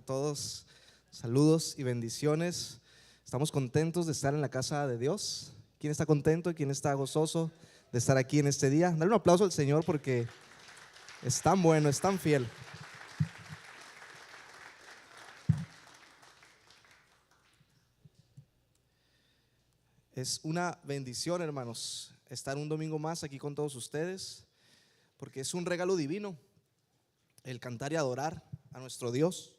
todos, saludos y bendiciones. Estamos contentos de estar en la casa de Dios. ¿Quién está contento y quién está gozoso de estar aquí en este día? Dale un aplauso al Señor porque es tan bueno, es tan fiel. Es una bendición, hermanos, estar un domingo más aquí con todos ustedes, porque es un regalo divino el cantar y adorar a nuestro Dios.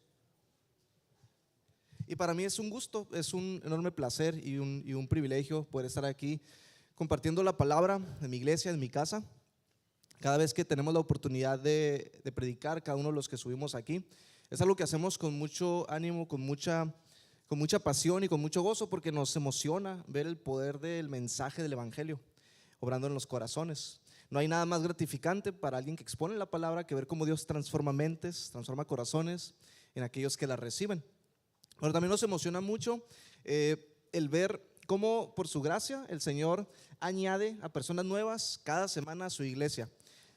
Y para mí es un gusto, es un enorme placer y un privilegio poder estar aquí compartiendo la palabra en mi iglesia, en mi casa. Cada vez que tenemos la oportunidad de predicar, cada uno de los que subimos aquí, es algo que hacemos con mucho ánimo, con mucha pasión y con mucho gozo, porque nos emociona ver el poder del mensaje del evangelio obrando en los corazones. No hay nada más gratificante para alguien que expone la palabra que ver cómo Dios transforma mentes, transforma corazones en aquellos que la reciben. Pero también nos emociona mucho el ver cómo por su gracia el Señor añade a personas nuevas cada semana a su iglesia.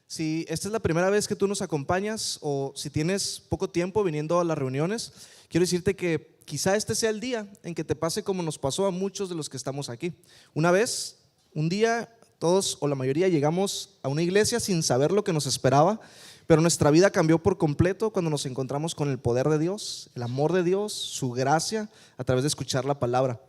Si esta es la primera vez que tú nos acompañas o si tienes poco tiempo viniendo a las reuniones, quiero decirte que quizá este sea el día en que te pase como nos pasó a muchos de los que estamos aquí. Un día, todos o la mayoría llegamos a una iglesia sin saber lo que nos esperaba, pero nuestra vida cambió por completo cuando nos encontramos con el poder de Dios, el amor de Dios, su gracia a través de escuchar la palabra.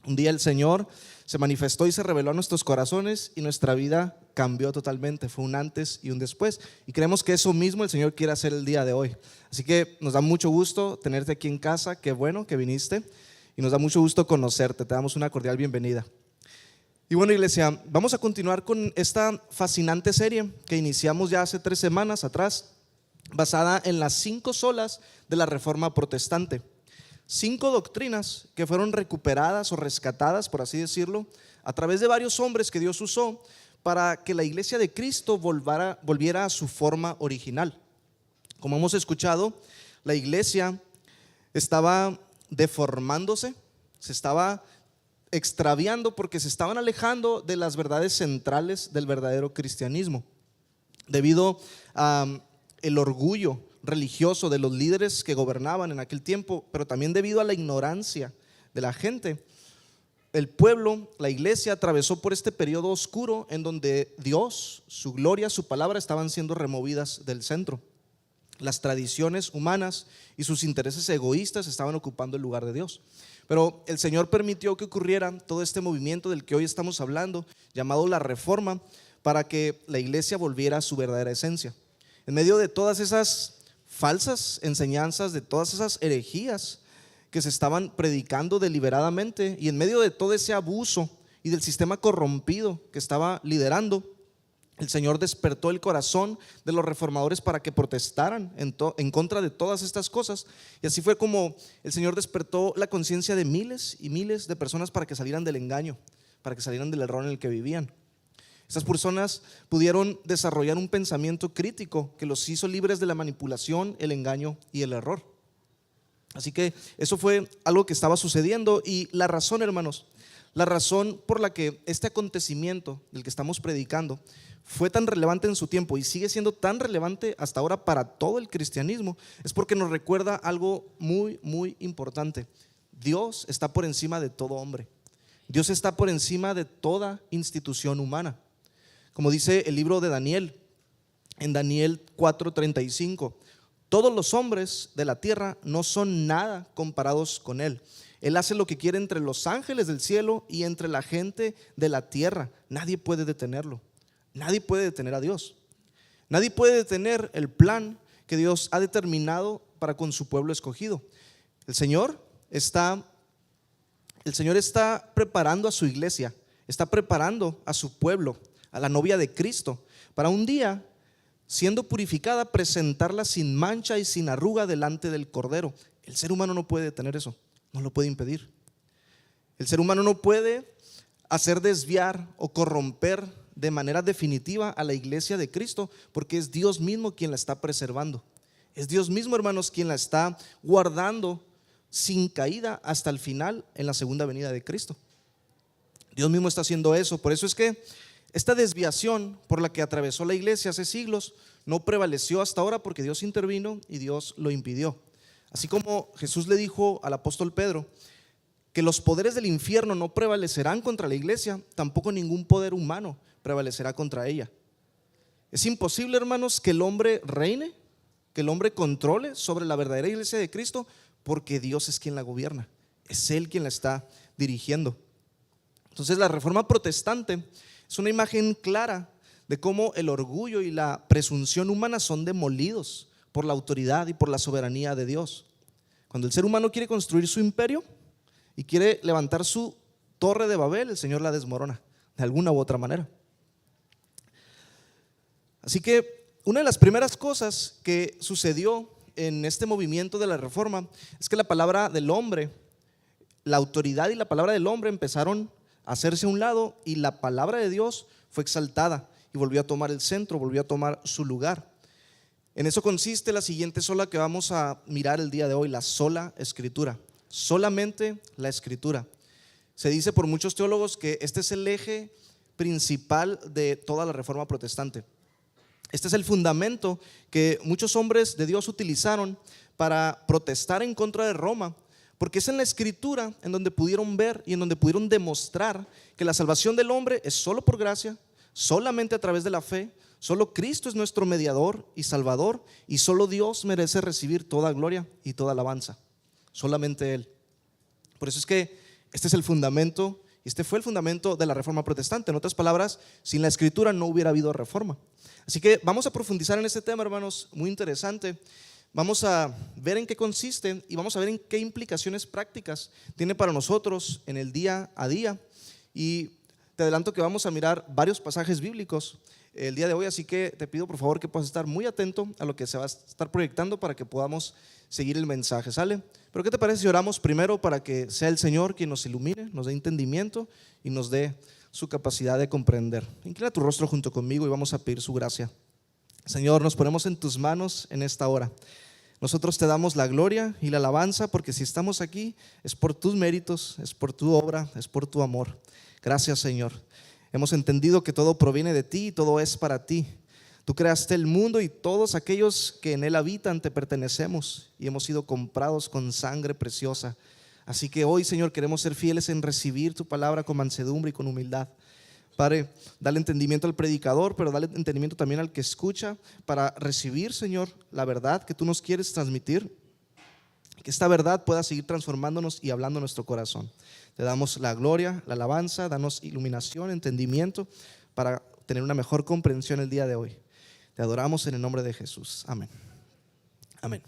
Un día el Señor se manifestó y se reveló a nuestros corazones y nuestra vida cambió totalmente. Fue un antes y un después, y creemos que eso mismo el Señor quiere hacer el día de hoy. Así que nos da mucho gusto tenerte aquí en casa. Qué bueno que viniste y nos da mucho gusto conocerte. Te damos una cordial bienvenida. Y bueno, iglesia, vamos a continuar con esta fascinante serie que iniciamos ya hace 3 semanas atrás, basada en las 5 solas de la Reforma Protestante. 5 doctrinas que fueron recuperadas o rescatadas, por así decirlo, a través de varios hombres que Dios usó para que la iglesia de Cristo volviera a su forma original. Como hemos escuchado, la iglesia estaba deformándose, se estaba extraviando porque se estaban alejando de las verdades centrales del verdadero cristianismo, debido a el orgullo religioso de los líderes que gobernaban en aquel tiempo, pero también debido a la ignorancia de la gente. El pueblo, la iglesia, atravesó por este periodo oscuro en donde Dios, su gloria, su palabra estaban siendo removidas del centro. Las tradiciones humanas y sus intereses egoístas estaban ocupando el lugar de Dios. Pero el Señor permitió que ocurriera todo este movimiento del que hoy estamos hablando, llamado la Reforma, para que la iglesia volviera a su verdadera esencia. En medio de todas esas falsas enseñanzas, de todas esas herejías que se estaban predicando deliberadamente, y en medio de todo ese abuso y del sistema corrompido que estaba liderando, el Señor despertó el corazón de los reformadores para que protestaran en contra de todas estas cosas. Y así fue como el Señor despertó la conciencia de miles y miles de personas para que salieran del engaño, para que salieran del error en el que vivían. Estas personas pudieron desarrollar un pensamiento crítico que los hizo libres de la manipulación, el engaño y el error. Así que eso fue algo que estaba sucediendo, y la razón, hermanos, la razón por la que este acontecimiento del que estamos predicando fue tan relevante en su tiempo y sigue siendo tan relevante hasta ahora para todo el cristianismo, es porque nos recuerda algo muy, muy importante. Dios está por encima de todo hombre. Dios está por encima de toda institución humana. Como dice el libro de Daniel, en Daniel 4:35, todos los hombres de la tierra no son nada comparados con Él. Él hace lo que quiere entre los ángeles del cielo y entre la gente de la tierra. Nadie puede detenerlo. Nadie puede detener a Dios. Nadie puede detener el plan que Dios ha determinado para con su pueblo escogido. El Señor está preparando a su iglesia, está preparando a su pueblo, a la novia de Cristo, para un día, siendo purificada, presentarla sin mancha y sin arruga delante del Cordero. El ser humano no puede detener eso, no lo puede impedir. El ser humano no puede hacer desviar o corromper de manera definitiva a la iglesia de Cristo, porque es Dios mismo quien la está preservando. Es Dios mismo, hermanos, quien la está guardando sin caída hasta el final en la segunda venida de Cristo. Dios mismo está haciendo eso. Por eso es que esta desviación por la que atravesó la iglesia hace siglos no prevaleció hasta ahora, porque Dios intervino y Dios lo impidió. Así como Jesús le dijo al apóstol Pedro que los poderes del infierno no prevalecerán contra la iglesia, tampoco ningún poder humano prevalecerá contra ella. Es imposible, hermanos, que el hombre reine, que el hombre controle sobre la verdadera iglesia de Cristo, porque Dios es quien la gobierna, es Él quien la está dirigiendo. Entonces la reforma protestante es una imagen clara de cómo el orgullo y la presunción humana son demolidos por la autoridad y por la soberanía de Dios. Cuando el ser humano quiere construir su imperio y quiere levantar su torre de Babel, el Señor la desmorona de alguna u otra manera. Así que una de las primeras cosas que sucedió en este movimiento de la reforma es que la palabra del hombre, la autoridad y la palabra del hombre empezaron a hacerse a un lado y la palabra de Dios fue exaltada y volvió a tomar el centro, volvió a tomar su lugar. En eso consiste la siguiente sola que vamos a mirar el día de hoy, la sola escritura, solamente la escritura. Se dice por muchos teólogos que este es el eje principal de toda la reforma protestante. Este es el fundamento que muchos hombres de Dios utilizaron para protestar en contra de Roma, porque es en la escritura en donde pudieron ver y en donde pudieron demostrar que la salvación del hombre es solo por gracia, solamente a través de la fe, solo Cristo es nuestro mediador y salvador y solo Dios merece recibir toda gloria y toda alabanza, solamente Él. Por eso es que este es el fundamento, y este fue el fundamento de la reforma protestante. En otras palabras, sin la escritura no hubiera habido reforma. Así que vamos a profundizar en este tema, hermanos, muy interesante. Vamos a ver en qué consiste y vamos a ver en qué implicaciones prácticas tiene para nosotros en el día a día. Y te adelanto que vamos a mirar varios pasajes bíblicos el día de hoy, así que te pido por favor que puedas estar muy atento a lo que se va a estar proyectando para que podamos seguir el mensaje, ¿sale? Pero ¿qué te parece si oramos primero para que sea el Señor quien nos ilumine, nos dé entendimiento y nos dé su capacidad de comprender? Inclina tu rostro junto conmigo y vamos a pedir su gracia. Señor, nos ponemos en tus manos en esta hora. Nosotros te damos la gloria y la alabanza porque si estamos aquí es por tus méritos, es por tu obra, es por tu amor. Gracias, Señor. Hemos entendido que todo proviene de ti y todo es para ti. Tú creaste el mundo y todos aquellos que en él habitan te pertenecemos y hemos sido comprados con sangre preciosa. Así que hoy, Señor, queremos ser fieles en recibir tu palabra con mansedumbre y con humildad. Padre, dale entendimiento al predicador, pero dale entendimiento también al que escucha para recibir, Señor, la verdad que tú nos quieres transmitir. Que esta verdad pueda seguir transformándonos y hablando en nuestro corazón. Te damos la gloria, la alabanza, danos iluminación, entendimiento para tener una mejor comprensión el día de hoy. Te adoramos en el nombre de Jesús. Amén. Amén.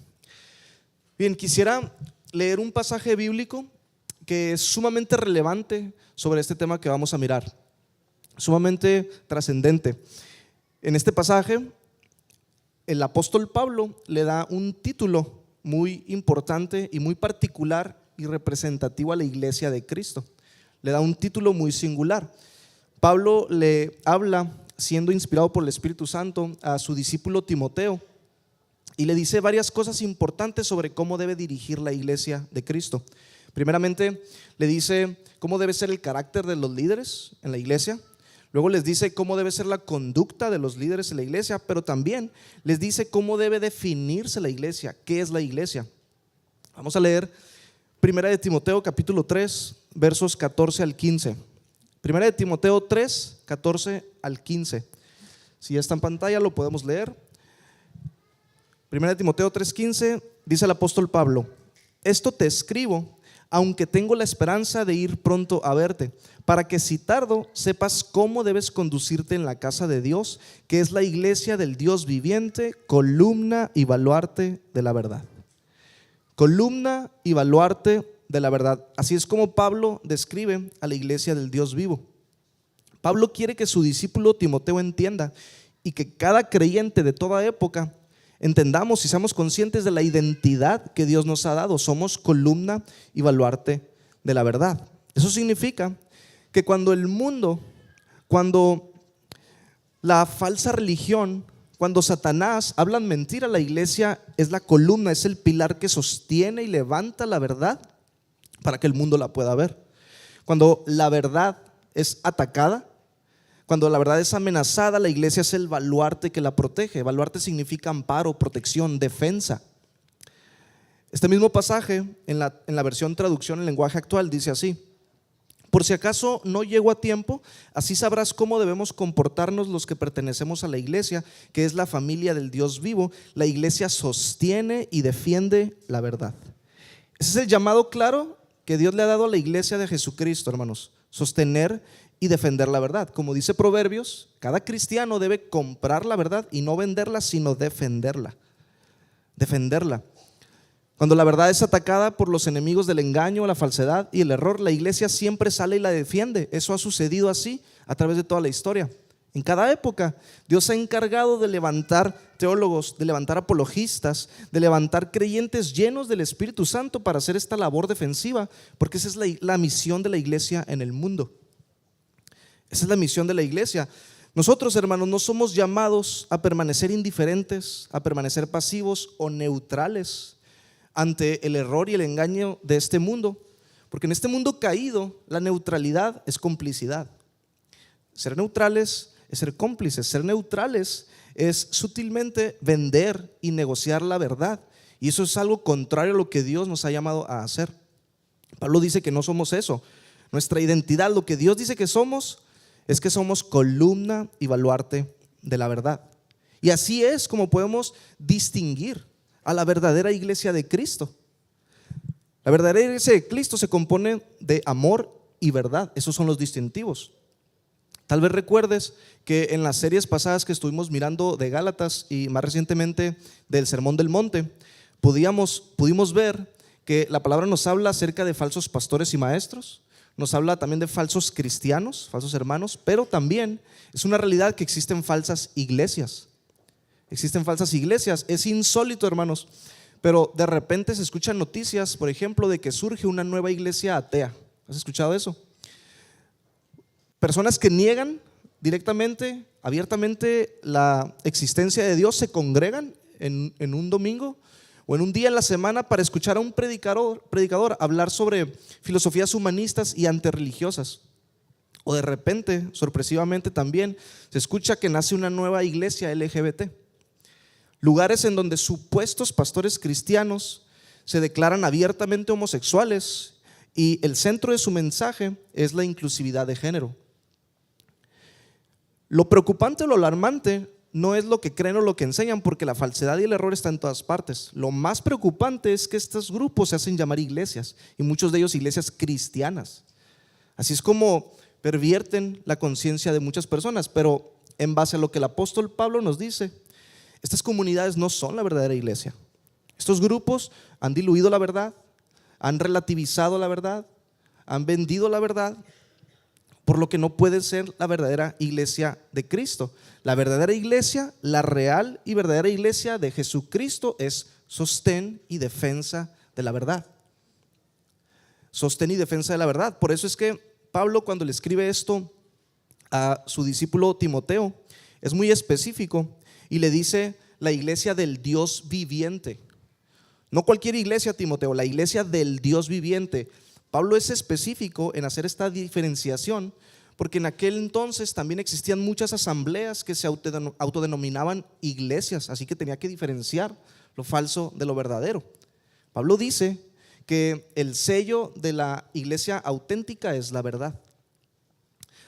Bien, quisiera leer un pasaje bíblico que es sumamente relevante sobre este tema que vamos a mirar, sumamente trascendente. En este pasaje, el apóstol Pablo le da un título muy importante y muy particular y representativo a la iglesia de Cristo. Le da un título muy singular. Pablo le habla, siendo inspirado por el Espíritu Santo, a su discípulo Timoteo y le dice varias cosas importantes sobre cómo debe dirigir la iglesia de Cristo. Primeramente, le dice cómo debe ser el carácter de los líderes en la iglesia. Luego les dice cómo debe ser la conducta de los líderes en la iglesia, pero también les dice cómo debe definirse la iglesia, qué es la iglesia. Vamos a leer Primera de Timoteo capítulo 3, versos 14 al 15. Primera de Timoteo 3, 14 al 15. Si ya está en pantalla lo podemos leer. Primera de Timoteo 3, 15, dice el apóstol Pablo: esto te escribo, aunque tengo la esperanza de ir pronto a verte, para que si tardo sepas cómo debes conducirte en la casa de Dios, que es la iglesia del Dios viviente, columna y baluarte de la verdad. Columna y baluarte de la verdad. Así es como Pablo describe a la iglesia del Dios vivo. Pablo quiere que su discípulo Timoteo entienda y que cada creyente de toda época entendamos y seamos conscientes de la identidad que Dios nos ha dado. Somos columna y baluarte de la verdad. Eso significa que cuando el mundo, cuando la falsa religión, cuando Satanás hablan mentira, la iglesia es la columna, es el pilar que sostiene y levanta la verdad para que el mundo la pueda ver. Cuando la verdad es atacada, cuando la verdad es amenazada, la iglesia es el baluarte que la protege. Baluarte significa amparo, protección, defensa. Este mismo pasaje en la versión traducción en lenguaje actual dice así: por si acaso no llego a tiempo, así sabrás cómo debemos comportarnos los que pertenecemos a la iglesia, que es la familia del Dios vivo. La iglesia sostiene y defiende la verdad. Ese es el llamado claro que Dios le ha dado a la iglesia de Jesucristo, hermanos: sostener y defender la verdad. Como dice Proverbios, cada cristiano debe comprar la verdad y no venderla, sino defenderla. Defenderla. Cuando la verdad es atacada por los enemigos del engaño, la falsedad y el error, la iglesia siempre sale y la defiende. Eso ha sucedido así a través de toda la historia. En cada época, Dios se ha encargado de levantar teólogos, de levantar apologistas, de levantar creyentes llenos del Espíritu Santo para hacer esta labor defensiva, porque esa es la misión de la iglesia en el mundo. Esa es la misión de la iglesia. Nosotros, hermanos, no somos llamados a permanecer indiferentes, a permanecer pasivos o neutrales ante el error y el engaño de este mundo, porque en este mundo caído la neutralidad es complicidad. Ser neutrales es ser cómplices. Ser neutrales es sutilmente vender y negociar la verdad, y eso es algo contrario a lo que Dios nos ha llamado a hacer. Pablo dice que no somos eso. Nuestra identidad, lo que Dios dice que somos, es que somos columna y baluarte de la verdad. Y así es como podemos distinguir a la verdadera iglesia de Cristo. La verdadera iglesia de Cristo se compone de amor y verdad. Esos son los distintivos. Tal vez recuerdes que en las series pasadas que estuvimos mirando de Gálatas y más recientemente del Sermón del Monte, pudimos ver que la palabra nos habla acerca de falsos pastores y maestros, nos habla también de falsos cristianos, falsos hermanos, pero también es una realidad que existen falsas iglesias. Existen falsas iglesias. Es insólito, hermanos, pero de repente se escuchan noticias, por ejemplo, de que surge una nueva iglesia atea. ¿Has escuchado eso? Personas que niegan directamente, abiertamente la existencia de Dios se congregan en un domingo o en un día en la semana para escuchar a un predicador hablar sobre filosofías humanistas y antirreligiosas. O de repente, sorpresivamente también, se escucha que nace una nueva iglesia LGBT. Lugares en donde supuestos pastores cristianos se declaran abiertamente homosexuales y el centro de su mensaje es la inclusividad de género. Lo preocupante o lo alarmante no es lo que creen o lo que enseñan, porque la falsedad y el error están en todas partes. Lo más preocupante es que estos grupos se hacen llamar iglesias, y muchos de ellos iglesias cristianas. Así es como pervierten la conciencia de muchas personas. Pero en base a lo que el apóstol Pablo nos dice, estas comunidades no son la verdadera iglesia. Estos grupos han diluido la verdad, han relativizado la verdad, han vendido la verdad, por lo que no puede ser la verdadera iglesia de Cristo. La verdadera iglesia, la real y verdadera iglesia de Jesucristo es sostén y defensa de la verdad. Sostén y defensa de la verdad. Por eso es que Pablo, cuando le escribe esto a su discípulo Timoteo, es muy específico y le dice la iglesia del Dios viviente. No cualquier iglesia, Timoteo, la iglesia del Dios viviente. Pablo es específico en hacer esta diferenciación, porque en aquel entonces también existían muchas asambleas que se autodenominaban iglesias, así que tenía que diferenciar lo falso de lo verdadero. Pablo dice que el sello de la iglesia auténtica es la verdad.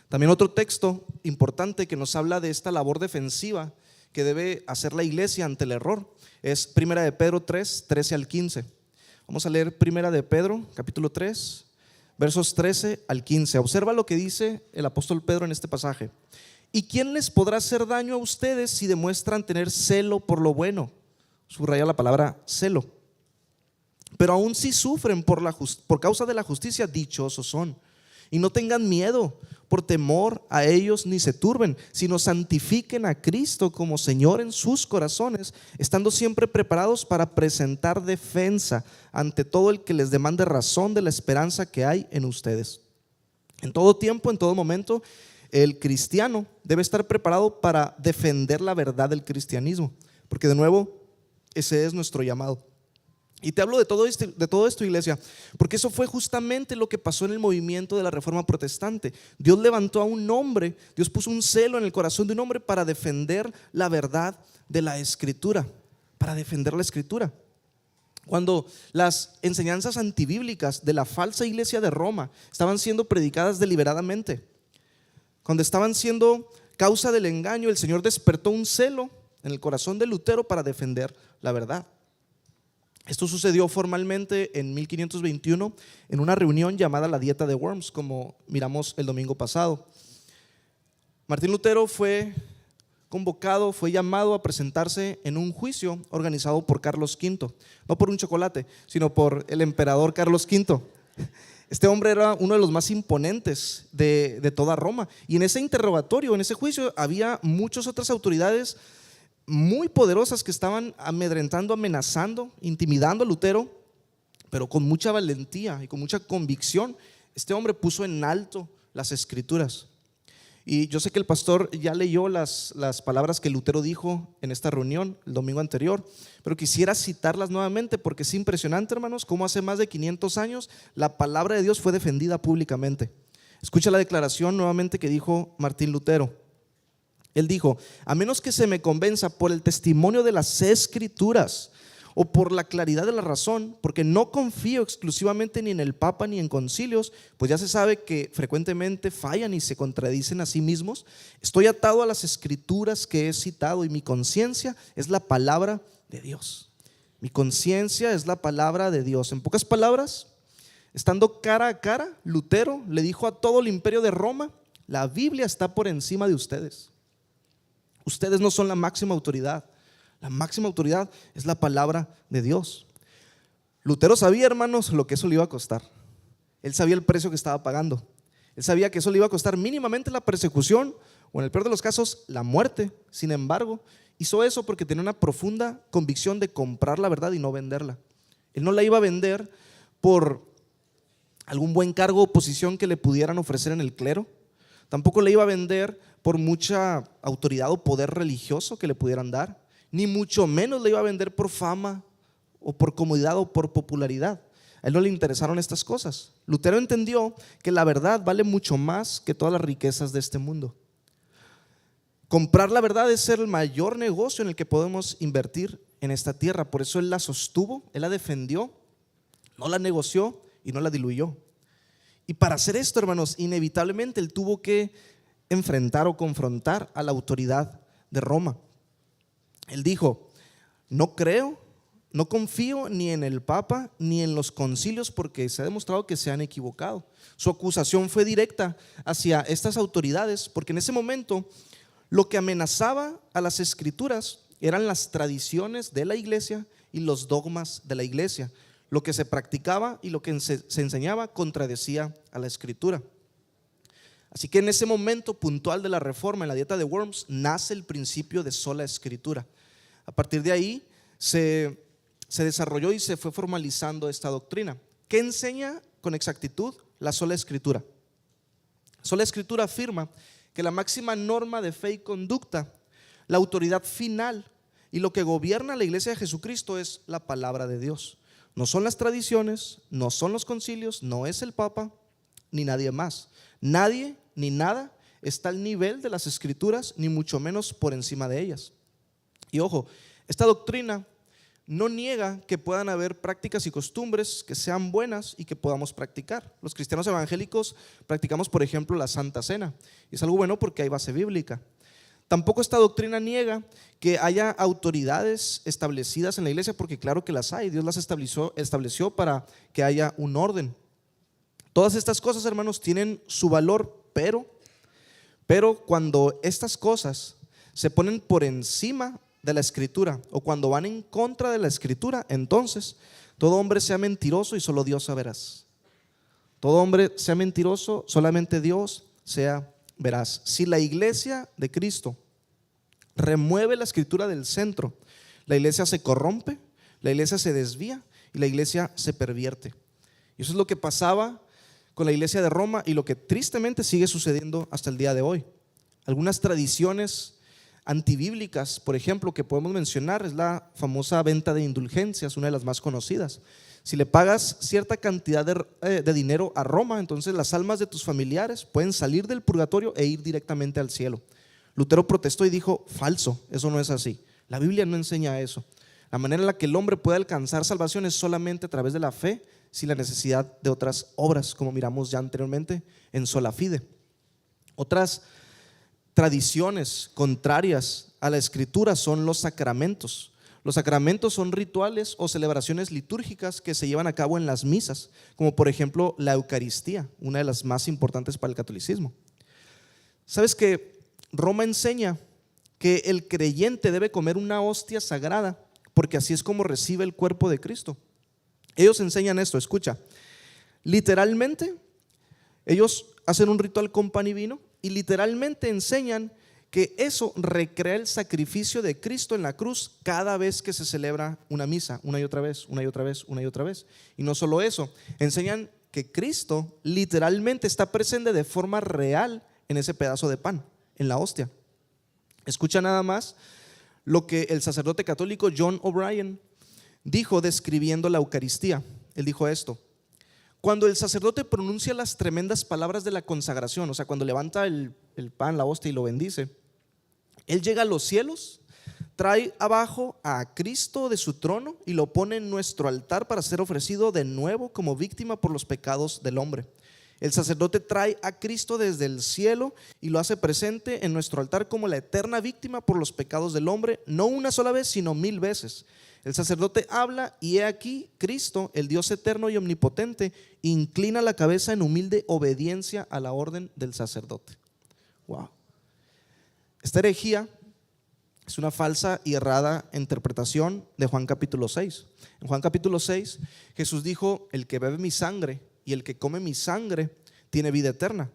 También otro texto importante que nos habla de esta labor defensiva que debe hacer la iglesia ante el error es 1 de Pedro 3, 13 al 15. Vamos a leer 1 de Pedro, capítulo 3, versos 13 al 15. Observa lo que dice el apóstol Pedro en este pasaje. ¿Y quién les podrá hacer daño a ustedes si demuestran tener celo por lo bueno? Subraya la palabra celo. Pero aún si sufren por causa de la justicia, dichosos son. Y no tengan miedo por temor a ellos, ni se turben, sino santifiquen a Cristo como Señor en sus corazones, estando siempre preparados para presentar defensa ante todo el que les demande razón de la esperanza que hay en ustedes. En todo tiempo, en todo momento, el cristiano debe estar preparado para defender la verdad del cristianismo, porque de nuevo, ese es nuestro llamado. Y te hablo de todo esto, iglesia, porque eso fue justamente lo que pasó en el movimiento de la Reforma Protestante. Dios levantó a un hombre, Dios puso un celo en el corazón de un hombre para defender la verdad de la Escritura, para defender la Escritura. Cuando las enseñanzas antibíblicas de la falsa iglesia de Roma estaban siendo predicadas deliberadamente, cuando estaban siendo causa del engaño, el Señor despertó un celo en el corazón de Lutero para defender la verdad. Esto sucedió formalmente en 1521 en una reunión llamada la Dieta de Worms, como miramos el domingo pasado. Martín Lutero fue convocado, fue llamado a presentarse en un juicio organizado por Carlos V, no por un chocolate, sino por el emperador Carlos V. Este hombre era uno de los más imponentes de toda Roma, y en ese interrogatorio, en ese juicio, había muchas otras autoridades muy poderosas que estaban amedrentando, amenazando, intimidando a Lutero, pero con mucha valentía y con mucha convicción. Este hombre puso en alto las escrituras. Y yo sé que el pastor ya leyó las palabras que Lutero dijo en esta reunión el domingo anterior, pero quisiera citarlas nuevamente porque es impresionante, hermanos, cómo hace más de 500 años la palabra de Dios fue defendida públicamente. Escucha la declaración nuevamente que dijo Martín Lutero. Él dijo: a menos que se me convenza por el testimonio de las escrituras o por la claridad de la razón, porque no confío exclusivamente ni en el Papa ni en concilios, pues ya se sabe que frecuentemente fallan y se contradicen a sí mismos, estoy atado a las escrituras que he citado y mi conciencia es la palabra de Dios. Mi conciencia es la palabra de Dios. En pocas palabras, estando cara a cara, Lutero le dijo a todo el imperio de Roma: la Biblia está por encima de ustedes. Ustedes no son la máxima autoridad. La máxima autoridad es la palabra de Dios. Lutero sabía, hermanos, lo que eso le iba a costar. Él sabía el precio que estaba pagando. Él sabía que eso le iba a costar mínimamente la persecución o, en el peor de los casos, la muerte. Sin embargo, hizo eso porque tenía una profunda convicción de comprar la verdad y no venderla. Él no la iba a vender por algún buen cargo o posición que le pudieran ofrecer en el clero. Tampoco la iba a vender por mucha autoridad o poder religioso que le pudieran dar, ni mucho menos le iba a vender por fama o por comodidad o por popularidad. A él no le interesaron estas cosas. Lutero entendió que la verdad vale mucho más que todas las riquezas de este mundo. Comprar la verdad es el mayor negocio en el que podemos invertir en esta tierra. Por eso él la sostuvo, él la defendió, no la negoció y no la diluyó. Y para hacer esto, hermanos, inevitablemente él tuvo que enfrentar o confrontar a la autoridad de Roma. Él dijo: no creo, no confío ni en el Papa ni en los concilios porque se ha demostrado que se han equivocado. Su acusación fue directa hacia estas autoridades porque en ese momento lo que amenazaba a las escrituras eran las tradiciones de la iglesia y los dogmas de la iglesia. Lo que se practicaba y lo que se enseñaba contradecía a la escritura. Así que en ese momento puntual de la reforma, en la Dieta de Worms, nace el principio de sola escritura. A partir de ahí se desarrolló y se fue formalizando esta doctrina. ¿Qué enseña con exactitud la sola escritura? Sola escritura afirma que la máxima norma de fe y conducta, la autoridad final y lo que gobierna la iglesia de Jesucristo es la palabra de Dios. No son las tradiciones, no son los concilios, no es el Papa, ni nadie más. Nadie ni nada está al nivel de las escrituras, ni mucho menos por encima de ellas. Y ojo, esta doctrina no niega que puedan haber prácticas y costumbres que sean buenas y que podamos practicar. Los cristianos evangélicos practicamos, por ejemplo, la Santa Cena, y es algo bueno porque hay base bíblica. Tampoco esta doctrina niega que haya autoridades establecidas en la iglesia, porque claro que las hay. Dios las estableció para que haya un orden. Todas estas cosas, hermanos, tienen su valor, pero cuando estas cosas se ponen por encima de la escritura o cuando van en contra de la escritura, entonces todo hombre sea mentiroso y solo Dios sea veraz. Todo hombre sea mentiroso, solamente Dios sea veraz. Si la iglesia de Cristo remueve la escritura del centro, la iglesia se corrompe, la iglesia se desvía y la iglesia se pervierte. Y eso es lo que pasaba con la iglesia de Roma y lo que tristemente sigue sucediendo hasta el día de hoy. Algunas tradiciones antibíblicas, por ejemplo, que podemos mencionar es la famosa venta de indulgencias, una de las más conocidas. Si le pagas cierta cantidad de dinero a Roma, entonces las almas de tus familiares pueden salir del purgatorio e ir directamente al cielo. Lutero protestó y dijo: falso, eso no es así. La Biblia no enseña eso. La manera en la que el hombre puede alcanzar salvación es solamente a través de la fe, sin la necesidad de otras obras, como miramos ya anteriormente en sola fide. Otras tradiciones contrarias a la Escritura son los sacramentos. Los sacramentos son rituales o celebraciones litúrgicas que se llevan a cabo en las misas, como por ejemplo la Eucaristía, una de las más importantes para el catolicismo. ¿Sabes que Roma enseña que el creyente debe comer una hostia sagrada porque así es como recibe el cuerpo de Cristo? Ellos enseñan esto, escucha. Literalmente, ellos hacen un ritual con pan y vino y literalmente enseñan que eso recrea el sacrificio de Cristo en la cruz cada vez que se celebra una misa, una y otra vez, una y otra vez, una y otra vez. Y no solo eso, enseñan que Cristo literalmente está presente de forma real en ese pedazo de pan, en la hostia. Escucha nada más lo que el sacerdote católico John O'Brien dijo describiendo la Eucaristía. Él dijo esto: cuando el sacerdote pronuncia las tremendas palabras de la consagración, o sea, cuando levanta el pan, la hostia y lo bendice, él llega a los cielos, trae abajo a Cristo de su trono y lo pone en nuestro altar para ser ofrecido de nuevo como víctima por los pecados del hombre. El sacerdote trae a Cristo desde el cielo y lo hace presente en nuestro altar como la eterna víctima por los pecados del hombre, no una sola vez, sino 1000 veces. El sacerdote habla y he aquí Cristo, el Dios eterno y omnipotente, inclina la cabeza en humilde obediencia a la orden del sacerdote. Wow. Esta herejía es una falsa y errada interpretación de Juan capítulo 6. En Juan capítulo 6 Jesús dijo: el que bebe mi sangre y el que come mi sangre tiene vida eterna.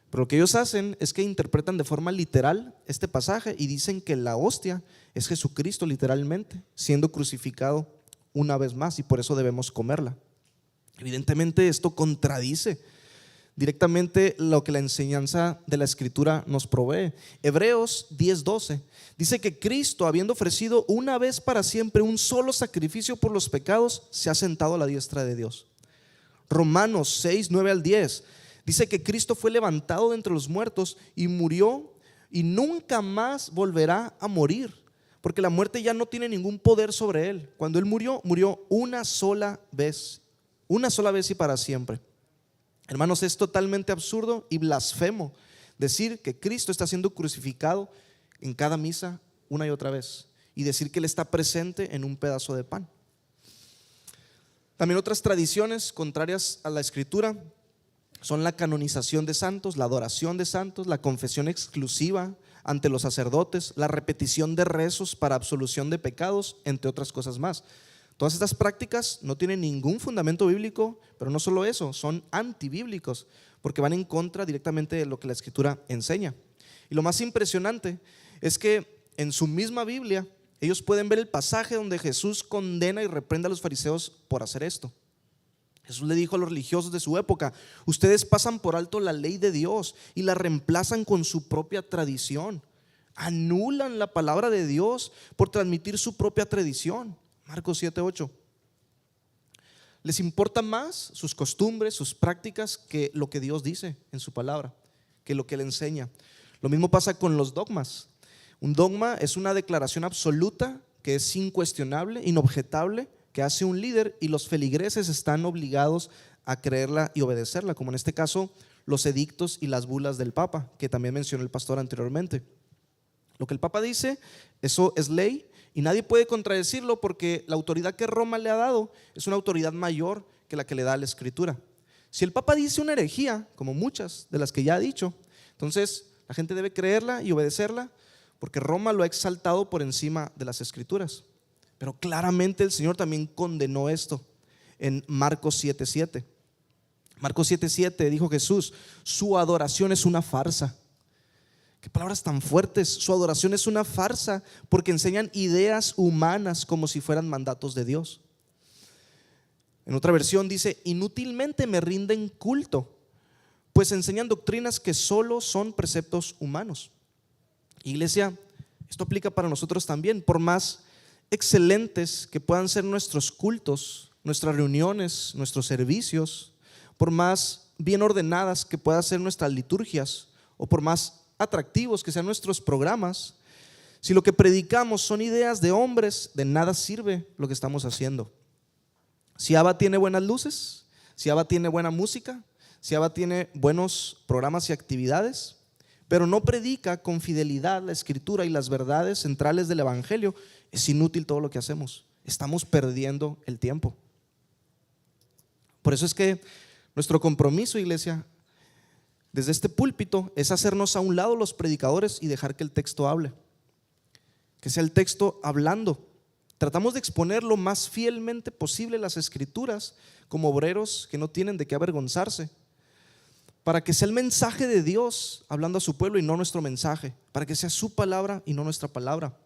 Pero lo que ellos hacen es que interpretan de forma literal este pasaje y dicen que la hostia es Jesucristo literalmente siendo crucificado una vez más y por eso debemos comerla. Evidentemente esto contradice directamente lo que la enseñanza de la Escritura nos provee. Hebreos 10:12 dice que Cristo, habiendo ofrecido una vez para siempre un solo sacrificio por los pecados, se ha sentado a la diestra de Dios. Romanos 6:9 al 10 dice que Cristo fue levantado de entre los muertos y murió y nunca más volverá a morir, porque la muerte ya no tiene ningún poder sobre él. Cuando él murió, murió una sola vez y para siempre. Hermanos, es totalmente absurdo y blasfemo decir que Cristo está siendo crucificado en cada misa una y otra vez y decir que Él está presente en un pedazo de pan. También otras tradiciones contrarias a la Escritura son la canonización de santos, la adoración de santos, la confesión exclusiva ante los sacerdotes, la repetición de rezos para absolución de pecados, entre otras cosas más. Todas estas prácticas no tienen ningún fundamento bíblico, pero no solo eso, son antibíblicos, porque van en contra directamente de lo que la Escritura enseña. Y lo más impresionante es que en su misma Biblia ellos pueden ver el pasaje donde Jesús condena y reprende a los fariseos por hacer esto. Jesús le dijo a los religiosos de su época: ustedes pasan por alto la ley de Dios y la reemplazan con su propia tradición. Anulan la palabra de Dios por transmitir su propia tradición. Marcos 7:8. Les importa más sus costumbres, sus prácticas, que lo que Dios dice en su palabra, que lo que Él enseña. Lo mismo pasa con los dogmas. Un dogma es una declaración absoluta que es incuestionable, inobjetable, que hace un líder y los feligreses están obligados a creerla y obedecerla, como en este caso los edictos y las bulas del Papa, que también mencionó el pastor anteriormente. Lo que el Papa dice, eso es ley y nadie puede contradecirlo, porque la autoridad que Roma le ha dado es una autoridad mayor que la que le da la Escritura. Si el Papa dice una herejía, como muchas de las que ya ha dicho, entonces la gente debe creerla y obedecerla, porque Roma lo ha exaltado por encima de las Escrituras. Pero claramente el Señor también condenó esto en Marcos 7:7. Marcos 7:7 dijo Jesús: su adoración es una farsa. Qué palabras tan fuertes. Su adoración es una farsa porque enseñan ideas humanas como si fueran mandatos de Dios. En otra versión dice: inútilmente me rinden culto, pues enseñan doctrinas que solo son preceptos humanos. Iglesia, esto aplica para nosotros también. Por más excelentes que puedan ser nuestros cultos, nuestras reuniones, nuestros servicios, por más bien ordenadas que puedan ser nuestras liturgias, o por más atractivos que sean nuestros programas, Si lo que predicamos son ideas de hombres, de nada sirve lo que estamos haciendo. Si Abba tiene buenas luces, si Abba tiene buena música, si Abba tiene buenos programas y actividades, pero no predica con fidelidad la escritura y las verdades centrales del evangelio, es inútil todo lo que hacemos. Estamos perdiendo el tiempo. Por eso es que nuestro compromiso, iglesia, desde este púlpito, es hacernos a un lado los predicadores y dejar que el texto hable, que sea el texto hablando. Tratamos de exponer lo más fielmente posible las escrituras como obreros que no tienen de qué avergonzarse, para que sea el mensaje de Dios hablando a su pueblo y no nuestro mensaje, para que sea su palabra y no nuestra palabra.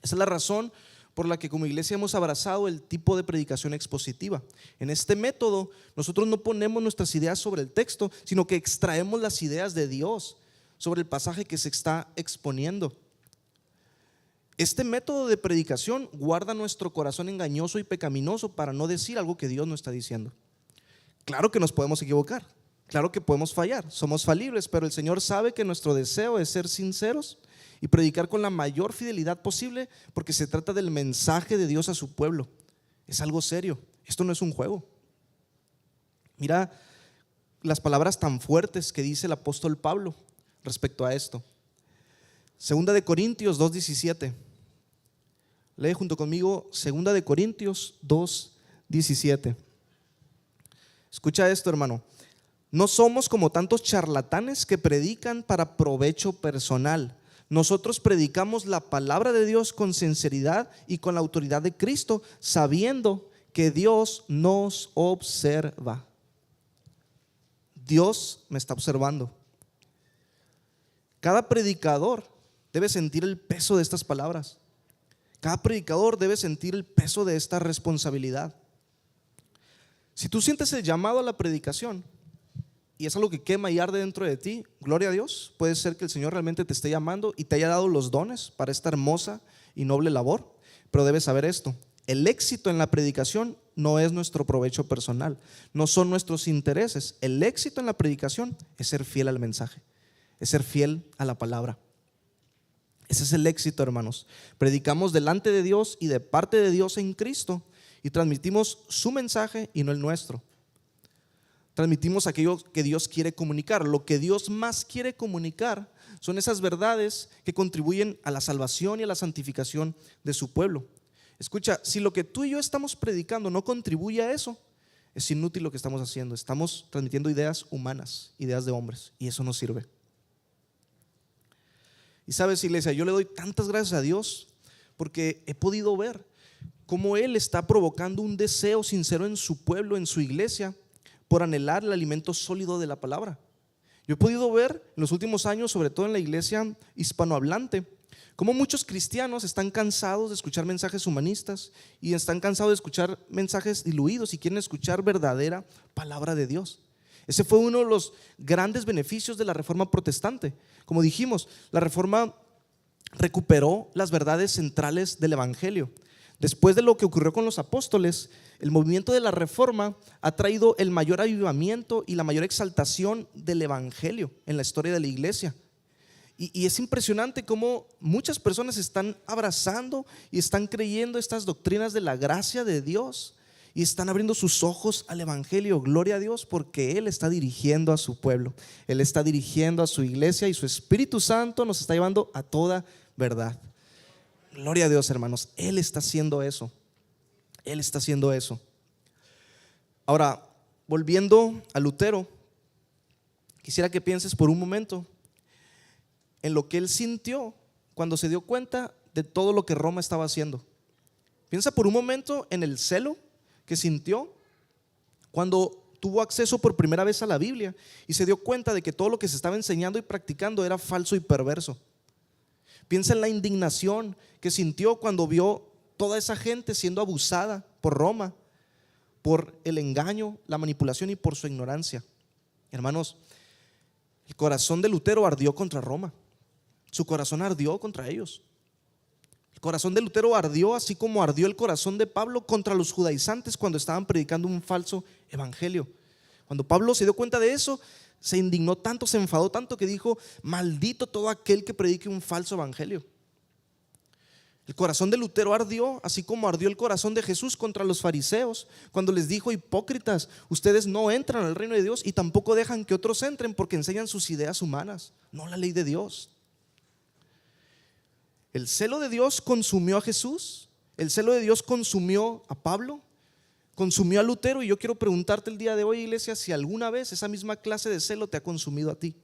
Esa es la razón por la que como iglesia hemos abrazado el tipo de predicación expositiva. En este método nosotros no ponemos nuestras ideas sobre el texto, sino que extraemos las ideas de Dios sobre el pasaje que se está exponiendo. Este método de predicación guarda nuestro corazón engañoso y pecaminoso para no decir algo que Dios no está diciendo. Claro que nos podemos equivocar, claro que podemos fallar, somos falibles, pero el Señor sabe que nuestro deseo es ser sinceros y predicar con la mayor fidelidad posible, porque se trata del mensaje de Dios a su pueblo. Es algo serio, esto no es un juego. Mira las palabras tan fuertes que dice el apóstol Pablo respecto a esto. Segunda de Corintios 2:17. Lee junto conmigo Segunda de Corintios 2:17. Escucha esto, hermano. No somos como tantos charlatanes que predican para provecho personal. Nosotros predicamos la palabra de Dios con sinceridad y con la autoridad de Cristo, sabiendo que Dios nos observa. Dios me está observando. Cada predicador debe sentir el peso de estas palabras. Cada predicador debe sentir el peso de esta responsabilidad. Si tú sientes el llamado a la predicación y es algo que quema y arde dentro de ti, gloria a Dios. Puede ser que el Señor realmente te esté llamando y te haya dado los dones para esta hermosa y noble labor, pero debes saber esto: el éxito en la predicación no es nuestro provecho personal, no son nuestros intereses. El éxito en la predicación es ser fiel al mensaje, es ser fiel a la palabra. Ese es el éxito, hermanos. Predicamos delante de Dios y de parte de Dios en Cristo y transmitimos su mensaje y no el nuestro. Transmitimos aquello que Dios quiere comunicar. Lo que Dios más quiere comunicar son esas verdades que contribuyen a la salvación y a la santificación de su pueblo. Escucha, si lo que tú y yo estamos predicando no contribuye a eso, es inútil lo que estamos haciendo. Estamos transmitiendo ideas humanas, ideas de hombres, y eso no sirve. Y sabes, iglesia, yo le doy tantas gracias a Dios porque he podido ver cómo Él está provocando un deseo sincero en su pueblo, en su iglesia, por anhelar el alimento sólido de la palabra. Yo he podido ver en los últimos años, sobre todo en la iglesia hispanohablante, cómo muchos cristianos están cansados de escuchar mensajes humanistas y están cansados de escuchar mensajes diluidos y quieren escuchar verdadera palabra de Dios. Ese fue uno de los grandes beneficios de la Reforma protestante. Como dijimos, la Reforma recuperó las verdades centrales del evangelio. Después de lo que ocurrió con los apóstoles, el movimiento de la Reforma ha traído el mayor avivamiento y la mayor exaltación del evangelio en la historia de la iglesia. Y es impresionante cómo muchas personas están abrazando y están creyendo estas doctrinas de la gracia de Dios y están abriendo sus ojos al evangelio. Gloria a Dios, porque Él está dirigiendo a su pueblo, Él está dirigiendo a su iglesia y su Espíritu Santo nos está llevando a toda verdad. Gloria a Dios, hermanos. Él está haciendo eso. Él está haciendo eso. Ahora, volviendo a Lutero, quisiera que pienses por un momento en lo que él sintió cuando se dio cuenta de todo lo que Roma estaba haciendo. Piensa por un momento en el celo que sintió cuando tuvo acceso por primera vez a la Biblia y se dio cuenta de que todo lo que se estaba enseñando y practicando era falso y perverso. Piensa en la indignación que sintió cuando vio toda esa gente siendo abusada por Roma, por el engaño, la manipulación y por su ignorancia. Hermanos, el corazón de Lutero ardió contra Roma. Su corazón ardió contra ellos. El corazón de Lutero ardió así como ardió el corazón de Pablo contra los judaizantes cuando estaban predicando un falso evangelio. Cuando Pablo se dio cuenta de eso, se indignó tanto, se enfadó tanto que dijo: maldito todo aquel que predique un falso evangelio. El corazón de Lutero ardió, así como ardió el corazón de Jesús contra los fariseos, cuando les dijo: hipócritas, ustedes no entran al reino de Dios y tampoco dejan que otros entren porque enseñan sus ideas humanas, no la ley de Dios. El celo de Dios consumió a Jesús, el celo de Dios consumió a Pablo, consumió a Lutero, y yo quiero preguntarte el día de hoy, iglesia, si alguna vez esa misma clase de celo te ha consumido a ti.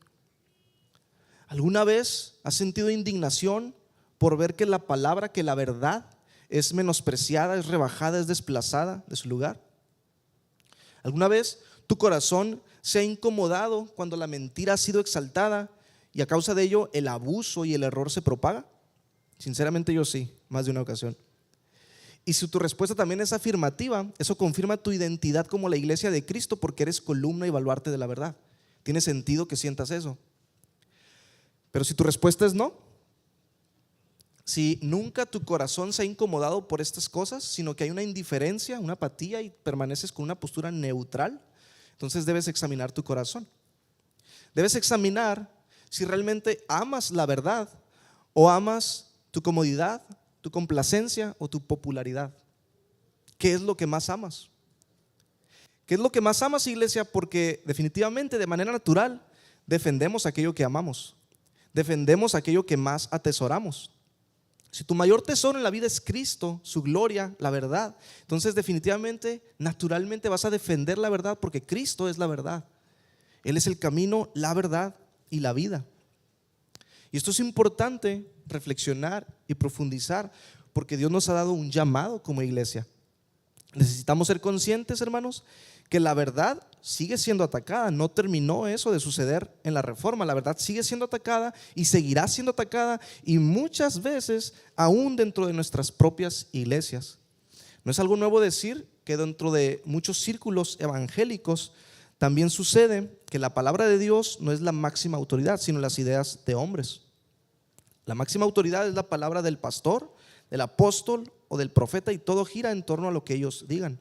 ¿Alguna vez has sentido indignación por ver que la palabra, que la verdad es menospreciada, es rebajada, es desplazada de su lugar? ¿Alguna vez tu corazón se ha incomodado cuando la mentira ha sido exaltada y a causa de ello el abuso y el error se propaga? Sinceramente yo sí, más de una ocasión. Y si tu respuesta también es afirmativa, eso confirma tu identidad como la iglesia de Cristo, porque eres columna y baluarte de la verdad. Tiene sentido que sientas eso. Pero si tu respuesta es no, si nunca tu corazón se ha incomodado por estas cosas, sino que hay una indiferencia, una apatía y permaneces con una postura neutral, entonces debes examinar tu corazón. Debes examinar si realmente amas la verdad o amas tu comodidad, tu complacencia o tu popularidad. ¿Qué es lo que más amas? ¿Qué es lo que más amas, iglesia? Porque definitivamente, de manera natural, defendemos aquello que amamos, defendemos aquello que más atesoramos. Si tu mayor tesoro en la vida es Cristo, su gloria, la verdad, entonces definitivamente, naturalmente vas a defender la verdad, porque Cristo es la verdad. Él es el camino, la verdad y la vida. Y esto es importante reflexionar y profundizar, porque Dios nos ha dado un llamado como iglesia. Necesitamos ser conscientes, hermanos, que la verdad sigue siendo atacada. No terminó eso de suceder en la Reforma. La verdad sigue siendo atacada y seguirá siendo atacada, y muchas veces aún dentro de nuestras propias iglesias. No es algo nuevo decir que dentro de muchos círculos evangélicos también sucede que la palabra de Dios no es la máxima autoridad, sino las ideas de hombres. La máxima autoridad es la palabra del pastor, del apóstol o del profeta, y todo gira en torno a lo que ellos digan.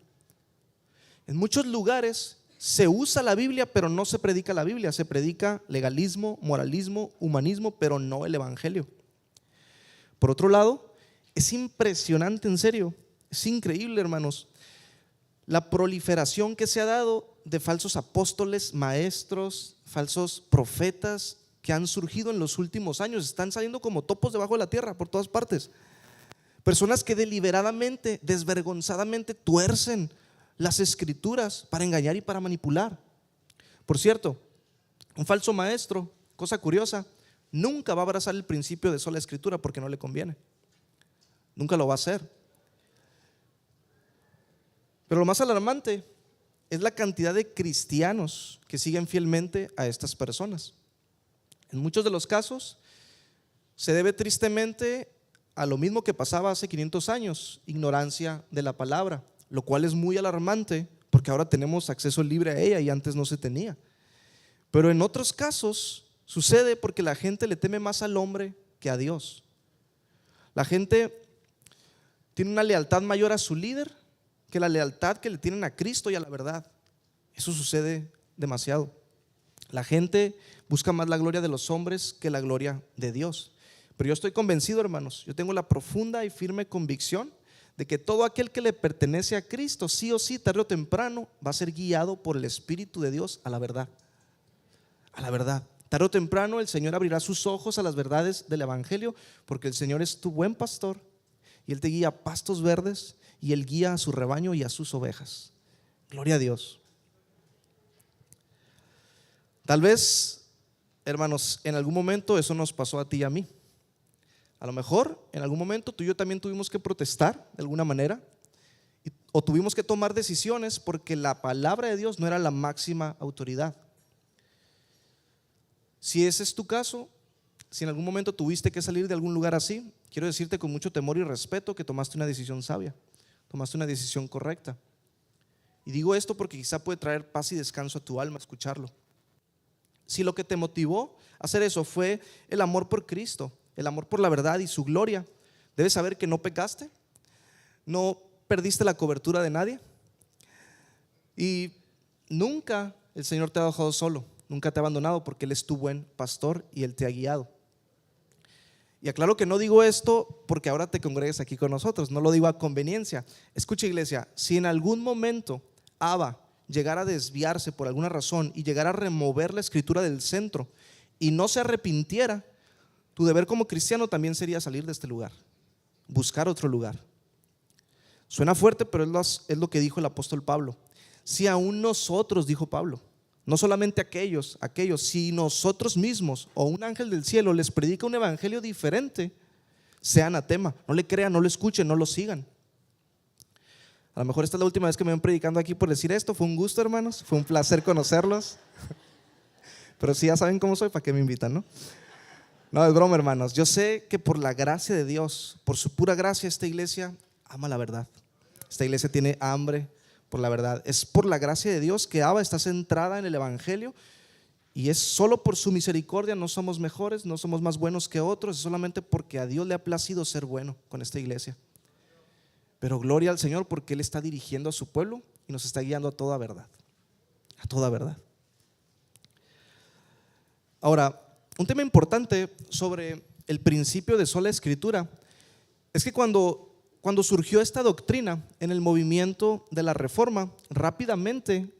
En muchos lugares se usa la Biblia, pero no se predica la Biblia. Se predica legalismo, moralismo, humanismo, pero no el evangelio. Por otro lado, es impresionante, en serio, es increíble, hermanos, la proliferación que se ha dado de falsos apóstoles, maestros, falsos profetas que han surgido en los últimos años. Están saliendo como topos debajo de la tierra por todas partes. Personas que deliberadamente, desvergonzadamente tuercen las escrituras para engañar y para manipular. Por cierto, un falso maestro, cosa curiosa, nunca va a abrazar el principio de sola escritura porque no le conviene. Nunca lo va a hacer. Pero lo más alarmante es la cantidad de cristianos que siguen fielmente a estas personas. En muchos de los casos se debe tristemente a lo mismo que pasaba hace 500 años, ignorancia de la palabra, lo cual es muy alarmante porque ahora tenemos acceso libre a ella y antes no se tenía. Pero en otros casos sucede porque la gente le teme más al hombre que a Dios. La gente tiene una lealtad mayor a su líder que la lealtad que le tienen a Cristo y a la verdad. Eso sucede demasiado. La gente busca más la gloria de los hombres que la gloria de Dios. Pero yo estoy convencido, hermanos, yo tengo la profunda y firme convicción de que todo aquel que le pertenece a Cristo, sí o sí, tarde o temprano, va a ser guiado por el Espíritu de Dios a la verdad. A la verdad. Tarde o temprano el Señor abrirá sus ojos a las verdades del evangelio, porque el Señor es tu buen pastor y Él te guía a pastos verdes y Él guía a su rebaño y a sus ovejas. Gloria a Dios. Tal vez, hermanos, en algún momento eso nos pasó a ti y a mí. A lo mejor en algún momento tú y yo también tuvimos que protestar de alguna manera, o tuvimos que tomar decisiones porque la palabra de Dios no era la máxima autoridad. Si ese es tu caso, si en algún momento tuviste que salir de algún lugar así, quiero decirte con mucho temor y respeto que tomaste una decisión sabia, tomaste una decisión correcta. Y digo esto porque quizá puede traer paz y descanso a tu alma escucharlo. Si lo que te motivó a hacer eso fue el amor por Cristo, el amor por la verdad y su gloria, debes saber que no pecaste, no perdiste la cobertura de nadie, y nunca el Señor te ha dejado solo, nunca te ha abandonado, porque Él es tu buen pastor y Él te ha guiado. Y aclaro que no digo esto porque ahora te congregues aquí con nosotros, no lo digo a conveniencia. Escucha, iglesia, si en algún momento Abba llegara a desviarse por alguna razón y llegara a remover la escritura del centro y no se arrepintiera, tu deber como cristiano también sería salir de este lugar, buscar otro lugar. Suena fuerte, pero es lo que dijo el apóstol Pablo. Si aún nosotros, dijo Pablo, no solamente aquellos, si nosotros mismos o un ángel del cielo les predica un evangelio diferente, sea anatema, no le crean, no lo escuchen, no lo sigan. A lo mejor esta es la última vez que me ven predicando aquí por decir esto. Fue un gusto, hermanos, fue un placer conocerlos. Pero si ya saben cómo soy, ¿para qué me invitan, no? No, es broma, hermanos. Yo sé que por la gracia de Dios, por su pura gracia, esta iglesia ama la verdad. Esta iglesia tiene hambre por la verdad. Es por la gracia de Dios que Abba está centrada en el evangelio, y es solo por su misericordia. No somos mejores, no somos más buenos que otros, es solamente porque a Dios le ha placido ser bueno con esta iglesia. Pero gloria al Señor porque Él está dirigiendo a su pueblo y nos está guiando a toda verdad, a toda verdad. Ahora, un tema importante sobre el principio de sola escritura es que cuando surgió esta doctrina en el movimiento de la Reforma, rápidamente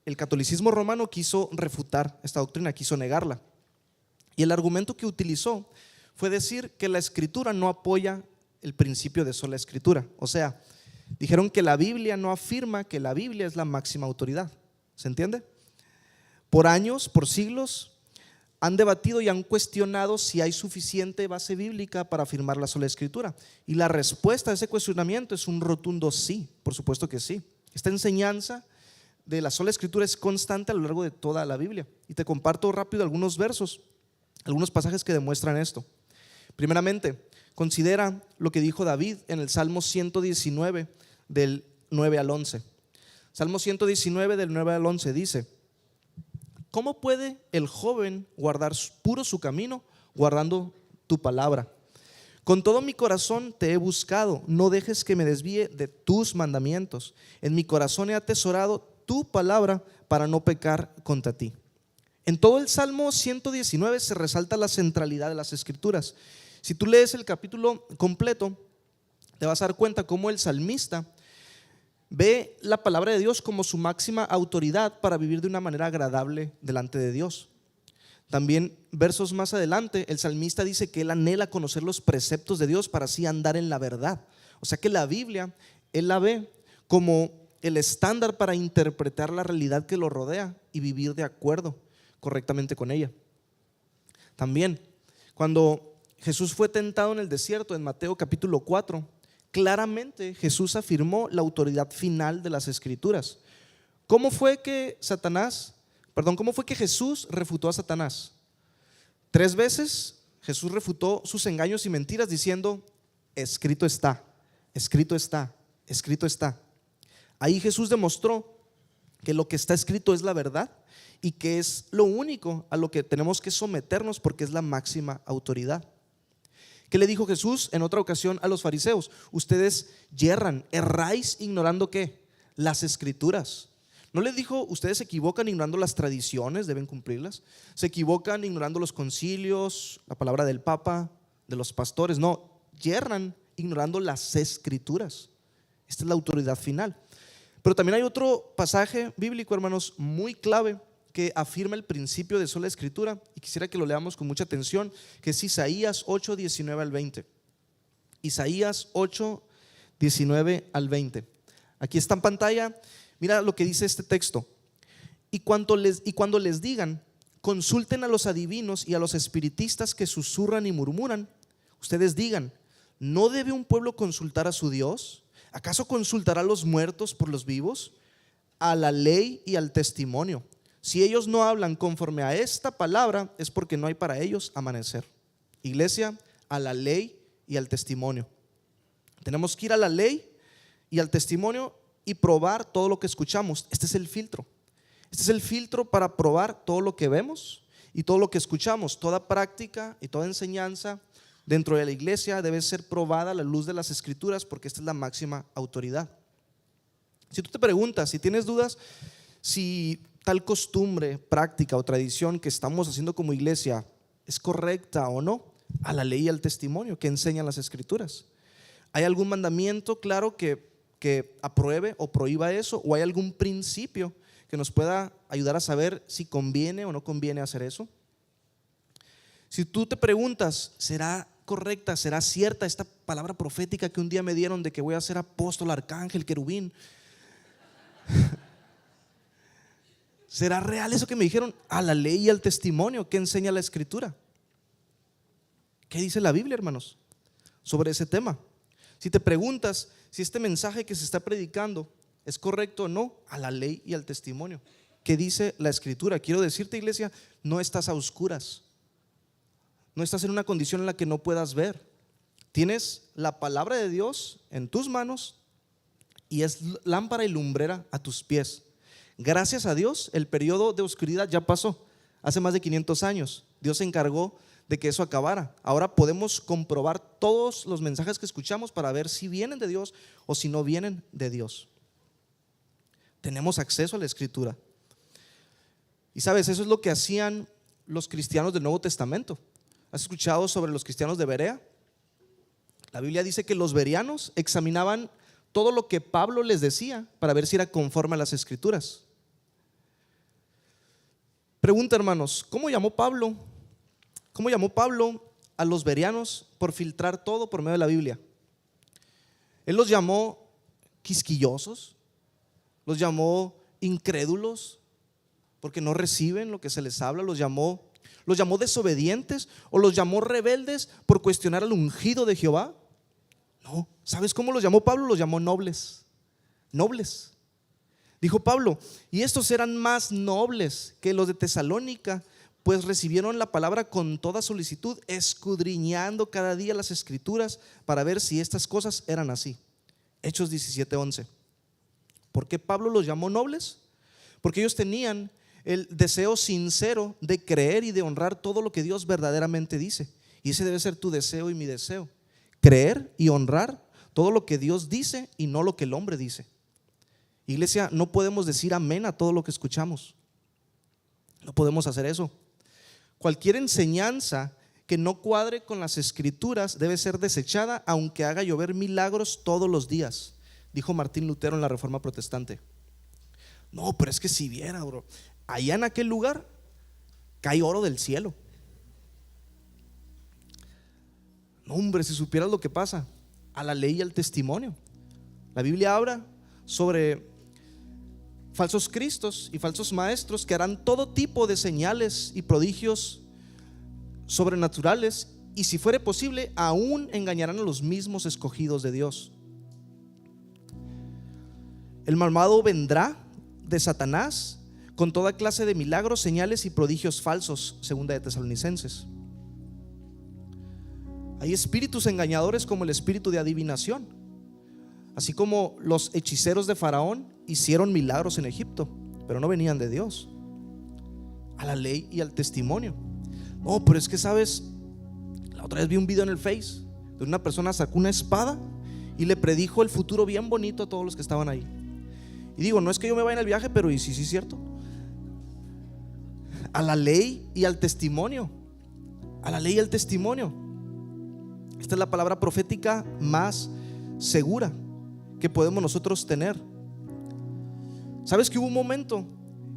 el catolicismo romano quiso refutar esta doctrina, quiso negarla. Y el argumento que utilizó fue decir que la escritura no apoya el principio de sola escritura. O sea, dijeron que la Biblia no afirma que la Biblia es la máxima autoridad. ¿Se entiende? Por años, por siglos, han debatido y han cuestionado si hay suficiente base bíblica para afirmar la sola escritura. Y la respuesta a ese cuestionamiento es un rotundo sí, por supuesto que sí. Esta enseñanza de la sola escritura es constante a lo largo de toda la Biblia. Y te comparto rápido algunos versos, algunos pasajes que demuestran esto. Primeramente, considera lo que dijo David en el Salmo 119 del 9 al 11. Salmo 119 del 9 al 11 dice: ¿cómo puede el joven guardar puro su camino, guardando tu palabra? Con todo mi corazón te he buscado, no dejes que me desvíe de tus mandamientos. En mi corazón he atesorado tu palabra para no pecar contra ti. En todo el Salmo 119 se resalta la centralidad de las escrituras. Si tú lees el capítulo completo, te vas a dar cuenta cómo el salmista ve la palabra de Dios como su máxima autoridad para vivir de una manera agradable delante de Dios. También versos más adelante, el salmista dice que él anhela conocer los preceptos de Dios para así andar en la verdad. O sea que la Biblia, él la ve como el estándar para interpretar la realidad que lo rodea y vivir de acuerdo correctamente con ella. También, cuando Jesús fue tentado en el desierto, en Mateo capítulo 4, claramente Jesús afirmó la autoridad final de las escrituras. ¿Cómo fue que Jesús refutó a Satanás? 3 veces Jesús refutó sus engaños y mentiras diciendo: escrito está, escrito está, escrito está. Ahí Jesús demostró que lo que está escrito es la verdad y que es lo único a lo que tenemos que someternos porque es la máxima autoridad. ¿Qué le dijo Jesús en otra ocasión a los fariseos? Ustedes yerran, erráis ignorando ¿qué? Las escrituras. No les dijo: ustedes se equivocan ignorando las tradiciones, deben cumplirlas. Se equivocan ignorando los concilios, la palabra del Papa, de los pastores. No, yerran ignorando las escrituras. Esta es la autoridad final. Pero también hay otro pasaje bíblico, hermanos, muy clave, que afirma el principio de sola escritura, y quisiera que lo leamos con mucha atención, que es Isaías 8, 19 al 20. Isaías 8, 19 al 20. Aquí está en pantalla. Mira lo que dice este texto: y cuando les digan, consulten a los adivinos y a los espiritistas que susurran y murmuran, ustedes digan: ¿no debe un pueblo consultar a su Dios? ¿Acaso consultará a los muertos por los vivos? A la ley y al testimonio. Si ellos no hablan conforme a esta palabra, es porque no hay para ellos amanecer. Iglesia, a la ley y al testimonio. Tenemos que ir a la ley y al testimonio y probar todo lo que escuchamos. Este es el filtro. Este es el filtro para probar todo lo que vemos y todo lo que escuchamos. Toda práctica y toda enseñanza dentro de la iglesia debe ser probada a la luz de las escrituras, porque esta es la máxima autoridad. Si tú te preguntas, si tienes dudas, si tal costumbre, práctica o tradición que estamos haciendo como iglesia es correcta o no, A la ley y al testimonio que enseñan las Escrituras. ¿Hay algún mandamiento claro que apruebe o prohíba eso? ¿O hay algún principio que nos pueda ayudar a saber si conviene o no conviene hacer eso? Si tú te preguntas, ¿será correcta, será cierta esta palabra profética que un día me dieron de que voy a ser apóstol, arcángel, querubín? ¿Será real eso que me dijeron? A la ley y al testimonio que enseña la Escritura. ¿Qué dice la Biblia, hermanos, sobre ese tema? Si te preguntas si este mensaje que se está predicando es correcto o no, a la ley y al testimonio. ¿Qué dice la Escritura? Quiero decirte, iglesia, no estás a oscuras. No estás en una condición en la que no puedas ver. Tienes la palabra de Dios en tus manos y es lámpara y lumbrera a tus pies. Gracias a Dios, el periodo de oscuridad ya pasó. Hace más de 500 años Dios se encargó de que eso acabara. Ahora podemos comprobar todos los mensajes que escuchamos para ver si vienen de Dios o si no vienen de Dios. Tenemos acceso a la Escritura. Y sabes, eso es lo que hacían los cristianos del Nuevo Testamento. ¿Has escuchado sobre los cristianos de Berea? La Biblia dice que los bereanos examinaban todo lo que Pablo les decía para ver si era conforme a las Escrituras. Pregunta, hermanos, ¿cómo llamó Pablo a los bereanos por filtrar todo por medio de la Biblia? Él los llamó quisquillosos, los llamó incrédulos porque no reciben lo que se les habla, los llamó desobedientes o los llamó rebeldes por cuestionar al ungido de Jehová. No, ¿sabes cómo los llamó Pablo? Los llamó nobles. Nobles. Dijo Pablo, y estos eran más nobles que los de Tesalónica, pues recibieron la palabra con toda solicitud, escudriñando cada día las Escrituras para ver si estas cosas eran así. Hechos 17:11. ¿Por qué Pablo los llamó nobles? Porque ellos tenían el deseo sincero de creer y de honrar todo lo que Dios verdaderamente dice. Y ese debe ser tu deseo y mi deseo: creer y honrar todo lo que Dios dice y no lo que el hombre dice. Iglesia, no podemos decir amén a todo lo que escuchamos. No podemos hacer eso. Cualquier enseñanza que no cuadre con las Escrituras debe ser desechada, aunque haga llover milagros todos los días, dijo Martín Lutero en la Reforma Protestante. No, pero es que si viera, bro, allá en aquel lugar cae oro del cielo. No, hombre, si supieras lo que pasa. A la ley y al testimonio. La Biblia habla sobre falsos cristos y falsos maestros que harán todo tipo de señales y prodigios sobrenaturales, y si fuere posible aún engañarán a los mismos escogidos de Dios. El malvado vendrá de Satanás con toda clase de milagros, señales y prodigios falsos, segunda de Tesalonicenses. Hay espíritus engañadores como el espíritu de adivinación, así como los hechiceros de Faraón hicieron milagros en Egipto, pero no venían de Dios. A la ley y al testimonio. No, pero es que sabes, la otra vez vi un video en el Face de una persona sacó una espada y le predijo el futuro bien bonito a todos los que estaban ahí. Y digo, no es que yo me vaya en el viaje, pero y sí, sí es cierto. A la ley y al testimonio. A la ley y al testimonio. Esta es la palabra profética más segura que podemos nosotros tener. ¿Sabes que hubo un momento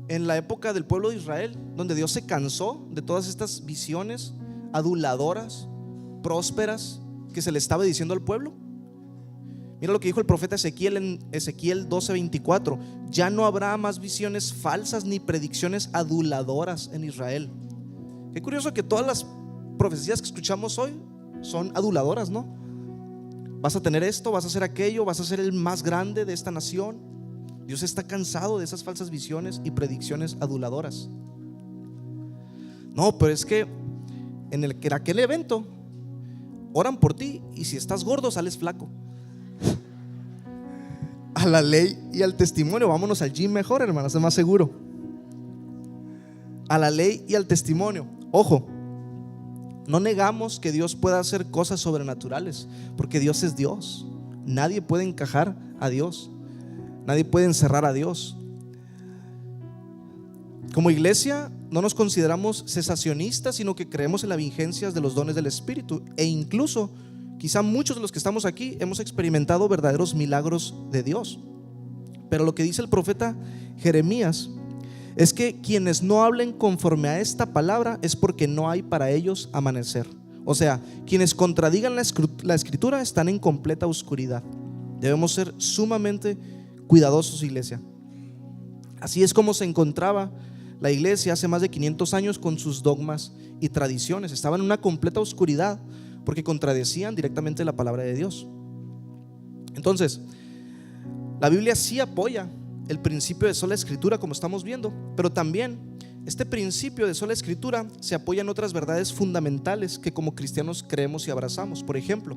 en la época del pueblo de Israel donde Dios se cansó de todas estas visiones aduladoras, prósperas que se le estaba diciendo al pueblo? Mira lo que dijo el profeta Ezequiel en Ezequiel 12:24: ya no habrá más visiones falsas ni predicciones aduladoras en Israel. Qué curioso que todas las profecías que escuchamos hoy son aduladoras, ¿no? Vas a tener esto, vas a hacer aquello, vas a ser el más grande de esta nación. Dios está cansado de esas falsas visiones y predicciones aduladoras. No, pero es que en aquel evento oran por ti y si estás gordo sales flaco. A la ley y al testimonio. Vámonos al gym mejor, hermanos, es más seguro. A la ley y al testimonio. Ojo, no negamos que Dios pueda hacer cosas sobrenaturales, porque Dios es Dios. Nadie puede encajar a Dios. Nadie puede encerrar a Dios. Como iglesia no nos consideramos cesacionistas, sino que creemos en la vigencia de los dones del Espíritu. E incluso, quizá muchos de los que estamos aquí hemos experimentado verdaderos milagros de Dios. Pero lo que dice el profeta Jeremías es que quienes no hablen conforme a esta palabra es porque no hay para ellos amanecer. O sea, quienes contradigan la escritura están en completa oscuridad. Debemos ser sumamente cuidadosos, iglesia. Así es como se encontraba la iglesia hace más de 500 años con sus dogmas y tradiciones. Estaban en una completa oscuridad porque contradecían directamente la palabra de Dios. Entonces, la Biblia sí apoya el principio de sola escritura, como estamos viendo, pero también este principio de sola escritura se apoya en otras verdades fundamentales que como cristianos creemos y abrazamos. Por ejemplo,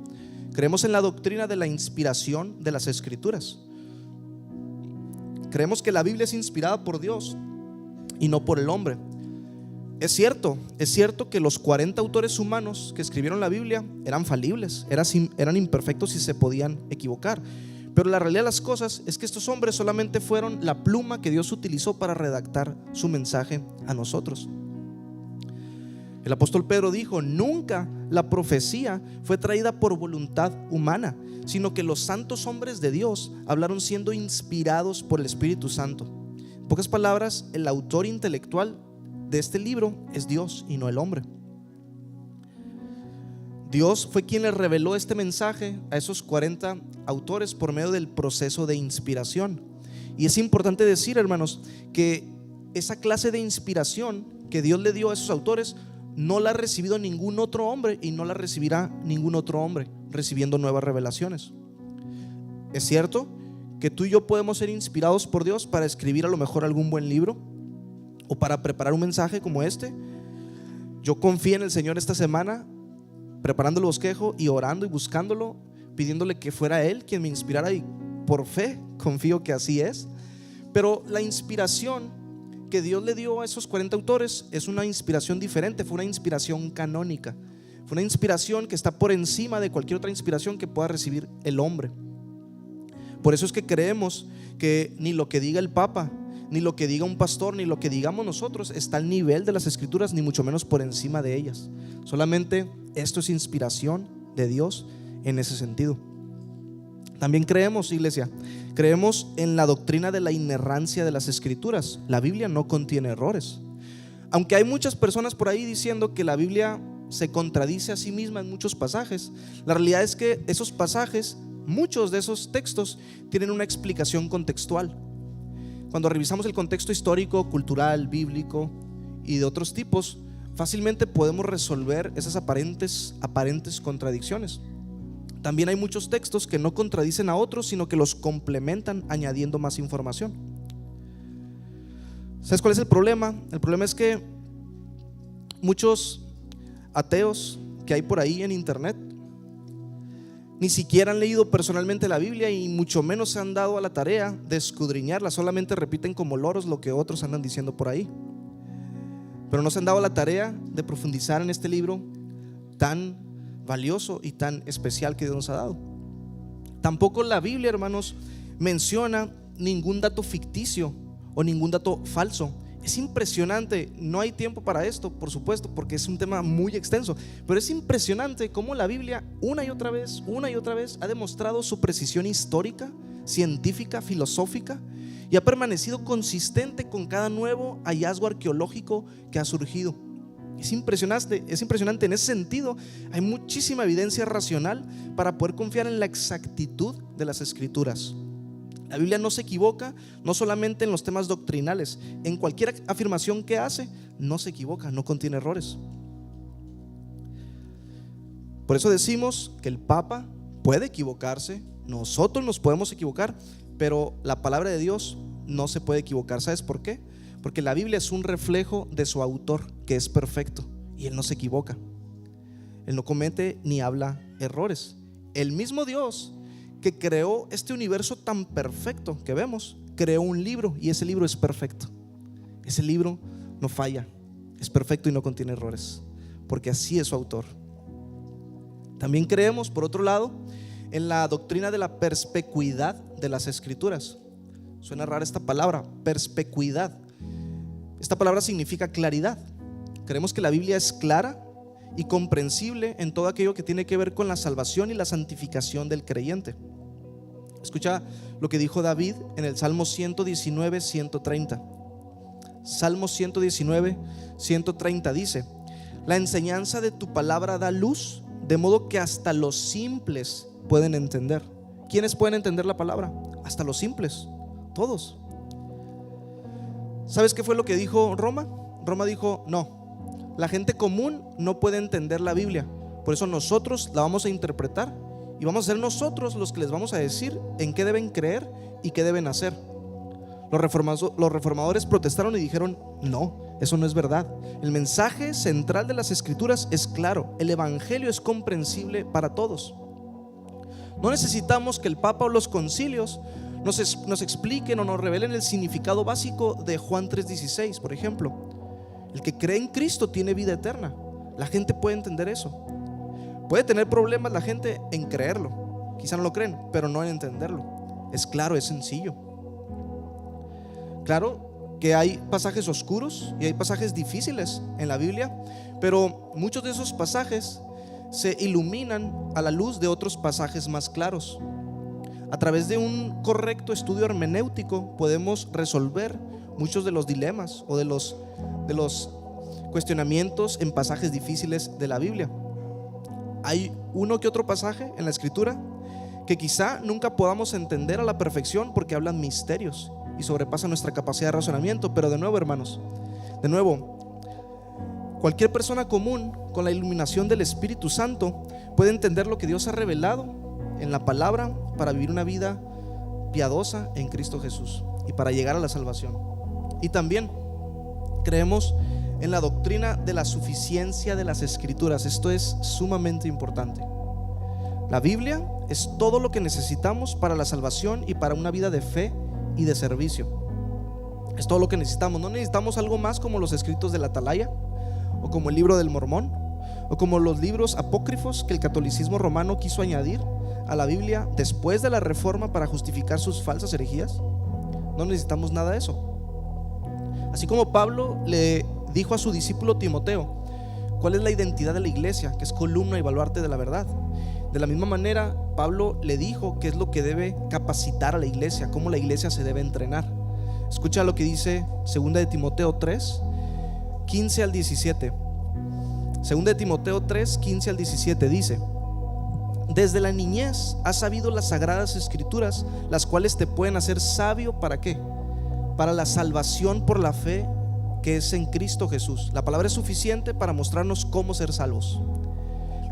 creemos en la doctrina de la inspiración de las escrituras. Creemos que la Biblia es inspirada por Dios y no por el hombre. Es cierto que los 40 autores humanos que escribieron la Biblia eran falibles, eran imperfectos y se podían equivocar. Pero la realidad de las cosas es que estos hombres solamente fueron la pluma que Dios utilizó para redactar su mensaje a nosotros. El apóstol Pedro dijo: nunca la profecía fue traída por voluntad humana, sino que los santos hombres de Dios hablaron siendo inspirados por el Espíritu Santo. En pocas palabras, el autor intelectual de este libro es Dios y no el hombre. Dios fue quien le reveló este mensaje a esos 40 autores por medio del proceso de inspiración. Y es importante decir, hermanos, que esa clase de inspiración que Dios le dio a esos autores no la ha recibido ningún otro hombre y no la recibirá ningún otro hombre recibiendo nuevas revelaciones. Es cierto que tú y yo podemos ser inspirados por Dios para escribir a lo mejor algún buen libro o para preparar un mensaje como este. Yo confié en el Señor esta semana, preparando el bosquejo y orando y buscándolo, pidiéndole que fuera Él quien me inspirara, y por fe confío que así es. Pero la inspiración que Dios le dio a esos 40 autores es una inspiración diferente, fue una inspiración canónica, fue una inspiración que está por encima de cualquier otra inspiración que pueda recibir el hombre. Por eso es que creemos que ni lo que diga el Papa, ni lo que diga un pastor, ni lo que digamos nosotros está al nivel de las escrituras, ni mucho menos por encima de ellas. Solamente esto es inspiración de Dios en ese sentido. También creemos, iglesia, creemos en la doctrina de la inerrancia de las escrituras. La Biblia no contiene errores. Aunque hay muchas personas por ahí diciendo que la Biblia se contradice a sí misma en muchos pasajes, la realidad es que esos pasajes, muchos de esos textos, tienen una explicación contextual. Cuando revisamos el contexto histórico, cultural, bíblico y de otros tipos, fácilmente podemos resolver esas aparentes contradicciones. También hay muchos textos que no contradicen a otros, sino que los complementan añadiendo más información. ¿Sabes cuál es el problema? El problema es que muchos ateos que hay por ahí en internet ni siquiera han leído personalmente la Biblia y mucho menos se han dado a la tarea de escudriñarla. Solamente repiten como loros lo que otros andan diciendo por ahí, pero no se han dado a la tarea de profundizar en este libro tan valioso y tan especial que Dios nos ha dado. Tampoco la Biblia, hermanos, menciona ningún dato ficticio o ningún dato falso. Es impresionante, no hay tiempo para esto, por supuesto, porque es un tema muy extenso, pero es impresionante cómo la Biblia una y otra vez ha demostrado su precisión histórica, científica, filosófica, y ha permanecido consistente con cada nuevo hallazgo arqueológico que ha surgido. Es impresionante en ese sentido. Hay muchísima evidencia racional para poder confiar en la exactitud de las escrituras. La Biblia no se equivoca, no solamente en los temas doctrinales, en cualquier afirmación que hace, no se equivoca, no contiene errores. Por eso decimos que el Papa puede equivocarse, nosotros nos podemos equivocar, pero la palabra de Dios no se puede equivocar. ¿Sabes por qué? Porque la Biblia es un reflejo de su autor, que es perfecto, y Él no se equivoca. Él no comete ni habla errores. El mismo Dios que creó este universo tan perfecto que vemos, creó un libro, y ese libro es perfecto. Ese libro no falla, es perfecto y no contiene errores, porque así es su autor. También creemos, por otro lado, en la doctrina de la perspicuidad de las escrituras. Suena rara esta palabra, perspicuidad. Esta palabra significa claridad. Creemos que la Biblia es clara y comprensible en todo aquello que tiene que ver con la salvación y la santificación del creyente. Escucha lo que dijo David en el Salmo 119, 130. Salmo 119, 130 dice: la enseñanza de tu palabra da luz, de modo que hasta los simples pueden entender. ¿Quiénes pueden entender la palabra? Hasta los simples, todos. ¿Sabes qué fue lo que dijo Roma? Roma dijo: no, la gente común no puede entender la Biblia, por eso nosotros la vamos a interpretar y vamos a ser nosotros los que les vamos a decir en qué deben creer y qué deben hacer. Los reformadores protestaron y dijeron: no, eso no es verdad. El mensaje central de las Escrituras es claro. El Evangelio es comprensible para todos. No necesitamos que el Papa o los concilios nos expliquen o nos revelen el significado básico de Juan 3:16, por ejemplo. El que cree en Cristo tiene vida eterna. La gente puede entender eso. Puede tener problemas la gente en creerlo, quizá no lo creen, pero no en entenderlo. Es claro, es sencillo. Claro que hay pasajes oscuros y hay pasajes difíciles en la Biblia, pero muchos de esos pasajes se iluminan a la luz de otros pasajes más claros. A través de un correcto estudio hermenéutico podemos resolver muchos de los dilemas o de los cuestionamientos en pasajes difíciles de la Biblia. Hay uno que otro pasaje en la Escritura que quizá nunca podamos entender a la perfección porque hablan misterios y sobrepasan nuestra capacidad de razonamiento. Pero de nuevo, hermanos, cualquier persona común con la iluminación del Espíritu Santo puede entender lo que Dios ha revelado en la palabra para vivir una vida piadosa en Cristo Jesús y para llegar a la salvación. Y también creemos en la doctrina de la suficiencia de las Escrituras. Esto es sumamente importante. La Biblia es todo lo que necesitamos para la salvación y para una vida de fe y de servicio. Es todo lo que necesitamos. No necesitamos algo más como los escritos de la Atalaya o como el libro del Mormón o como los libros apócrifos que el catolicismo romano quiso añadir a la Biblia después de la Reforma para justificar sus falsas herejías. No necesitamos nada de eso. Así como Pablo le dijo a su discípulo Timoteo cuál es la identidad de la iglesia, que es columna y baluarte de la verdad, de la misma manera Pablo le dijo qué es lo que debe capacitar a la iglesia, cómo la iglesia se debe entrenar. Escucha lo que dice 2 de Timoteo 3, 15 al 17. 2 de Timoteo 3, 15 al 17 dice: desde la niñez has sabido las sagradas escrituras, las cuales te pueden hacer sabio. ¿Para qué? Para la salvación por la fe que es en Cristo Jesús. La palabra es suficiente para mostrarnos cómo ser salvos.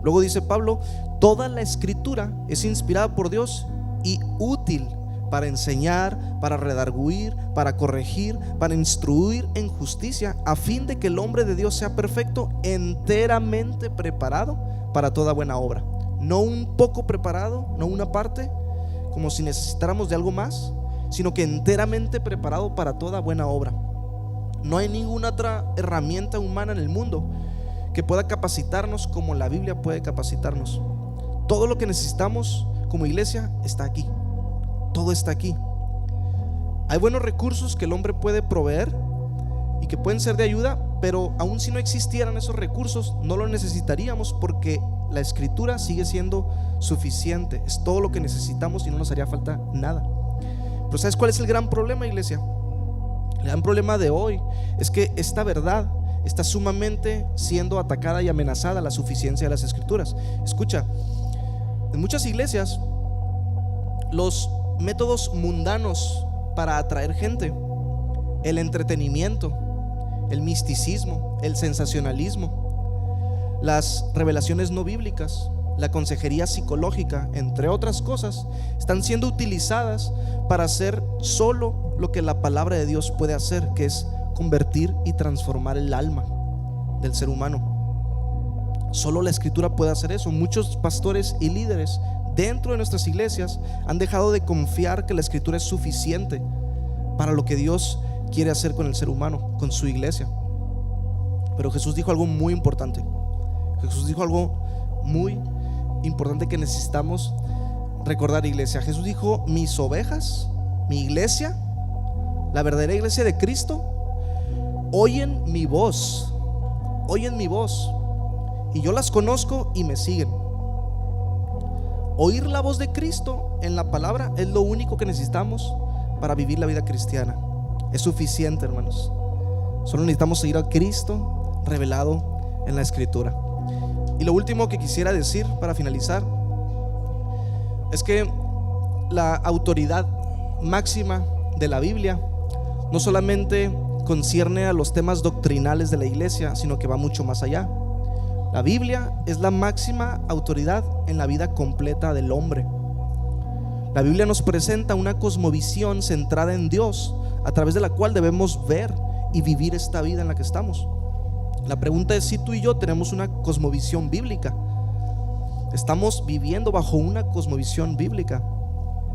Luego dice Pablo: toda la escritura es inspirada por Dios y útil para enseñar, para redarguir, para corregir, para instruir en justicia, a fin de que el hombre de Dios sea perfecto, enteramente preparado para toda buena obra. No un poco preparado, no una parte, como si necesitáramos de algo más, sino que enteramente preparado para toda buena obra. No hay ninguna otra herramienta humana en el mundo que pueda capacitarnos como la Biblia puede capacitarnos. Todo lo que necesitamos como iglesia está aquí. Todo está aquí. Hay buenos recursos que el hombre puede proveer y que pueden ser de ayuda, pero aun si no existieran esos recursos, no lo necesitaríamos porque la Escritura sigue siendo suficiente. Es todo lo que necesitamos y no nos haría falta nada. Pero ¿sabes cuál es el gran problema, iglesia? El gran problema de hoy es que esta verdad está sumamente siendo atacada y amenazada, la suficiencia de las Escrituras. Escucha, en muchas iglesias los métodos mundanos para atraer gente, el entretenimiento, el misticismo, el sensacionalismo, las revelaciones no bíblicas, la consejería psicológica, entre otras cosas, están siendo utilizadas para hacer solo lo que la palabra de Dios puede hacer, que es convertir y transformar el alma del ser humano. Solo la Escritura puede hacer eso. Muchos pastores y líderes dentro de nuestras iglesias han dejado de confiar que la Escritura es suficiente para lo que Dios quiere hacer con el ser humano, con su iglesia. Pero Jesús dijo algo muy importante. Jesús dijo algo muy importante que necesitamos recordar, iglesia. Jesús dijo: mis ovejas, mi iglesia, la verdadera iglesia de Cristo, oyen mi voz, y yo las conozco y me siguen. Oír la voz de Cristo en la palabra es lo único que necesitamos para vivir la vida cristiana. Es suficiente, hermanos. Solo necesitamos seguir a Cristo revelado en la Escritura. Y lo último que quisiera decir para finalizar es que la autoridad máxima de la Biblia no solamente concierne a los temas doctrinales de la iglesia, sino que va mucho más allá. La Biblia es la máxima autoridad en la vida completa del hombre. La Biblia nos presenta una cosmovisión centrada en Dios, a través de la cual debemos ver y vivir esta vida en la que estamos. La pregunta es si tú y yo tenemos una cosmovisión bíblica. Estamos viviendo bajo una cosmovisión bíblica.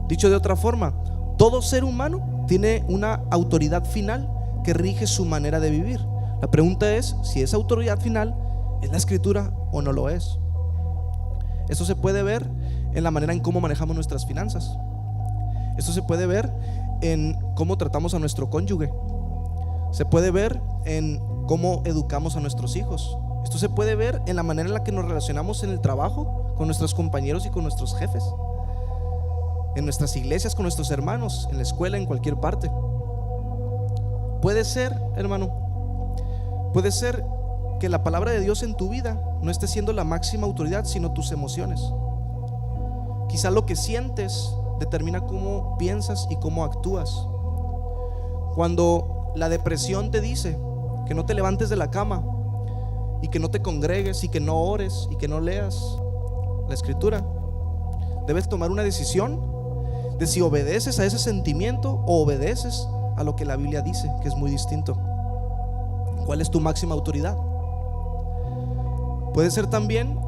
Dicho de otra forma, todo ser humano tiene una autoridad final que rige su manera de vivir. La pregunta es si esa autoridad final es la Escritura o no lo es. Esto se puede ver en la manera en cómo manejamos nuestras finanzas. Esto se puede ver en cómo tratamos a nuestro cónyuge. Se puede ver en cómo educamos a nuestros hijos. Esto se puede ver en la manera en la que nos relacionamos en el trabajo con nuestros compañeros y con nuestros jefes, en nuestras iglesias con nuestros hermanos, en la escuela, en cualquier parte. Puede ser, hermano, puede ser que la palabra de Dios en tu vida no esté siendo la máxima autoridad, sino tus emociones. Quizá lo que sientes determina cómo piensas y cómo actúas. Cuando la depresión te dice que no te levantes de la cama y que no te congregues y que no ores y que no leas la Escritura, debes tomar una decisión de si obedeces a ese sentimiento o obedeces a lo que la Biblia dice, que es muy distinto. ¿Cuál es tu máxima autoridad? Puede ser también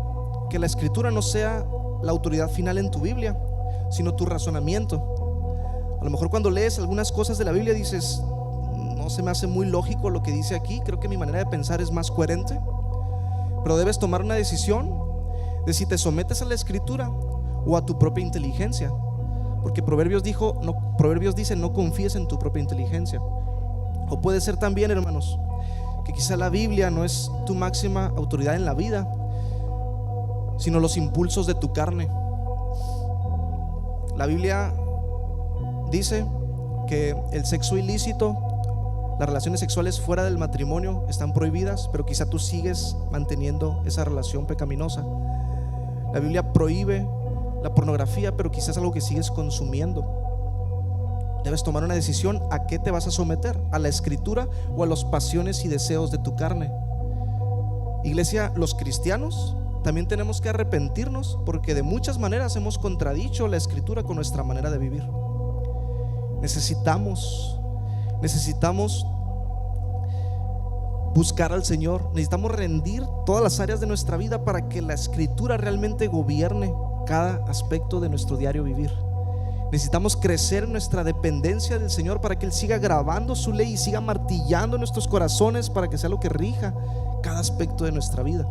que la Escritura no sea la autoridad final en tu Biblia, sino tu razonamiento. A lo mejor cuando lees algunas cosas de la Biblia dices, no se me hace muy lógico lo que dice aquí, creo que mi manera de pensar es más coherente. Pero debes tomar una decisión de si te sometes a la Escritura o a tu propia inteligencia, porque Proverbios dice no confíes en tu propia inteligencia. O puede ser también, hermanos, que quizá la Biblia no es tu máxima autoridad en la vida, sino los impulsos de tu carne. La Biblia dice que el sexo ilícito, las relaciones sexuales fuera del matrimonio están prohibidas, pero quizá tú sigues manteniendo esa relación pecaminosa. La Biblia prohíbe la pornografía, pero quizás es algo que sigues consumiendo. Debes tomar una decisión a qué te vas a someter, a la Escritura o a las pasiones y deseos de tu carne. Iglesia, los cristianos también tenemos que arrepentirnos, porque de muchas maneras hemos contradicho la Escritura con nuestra manera de vivir. Necesitamos buscar al Señor, necesitamos rendir todas las áreas de nuestra vida para que la Escritura realmente gobierne cada aspecto de nuestro diario vivir. Necesitamos crecer en nuestra dependencia del Señor para que Él siga grabando su ley y siga martillando en nuestros corazones para que sea lo que rija cada aspecto de nuestra vida.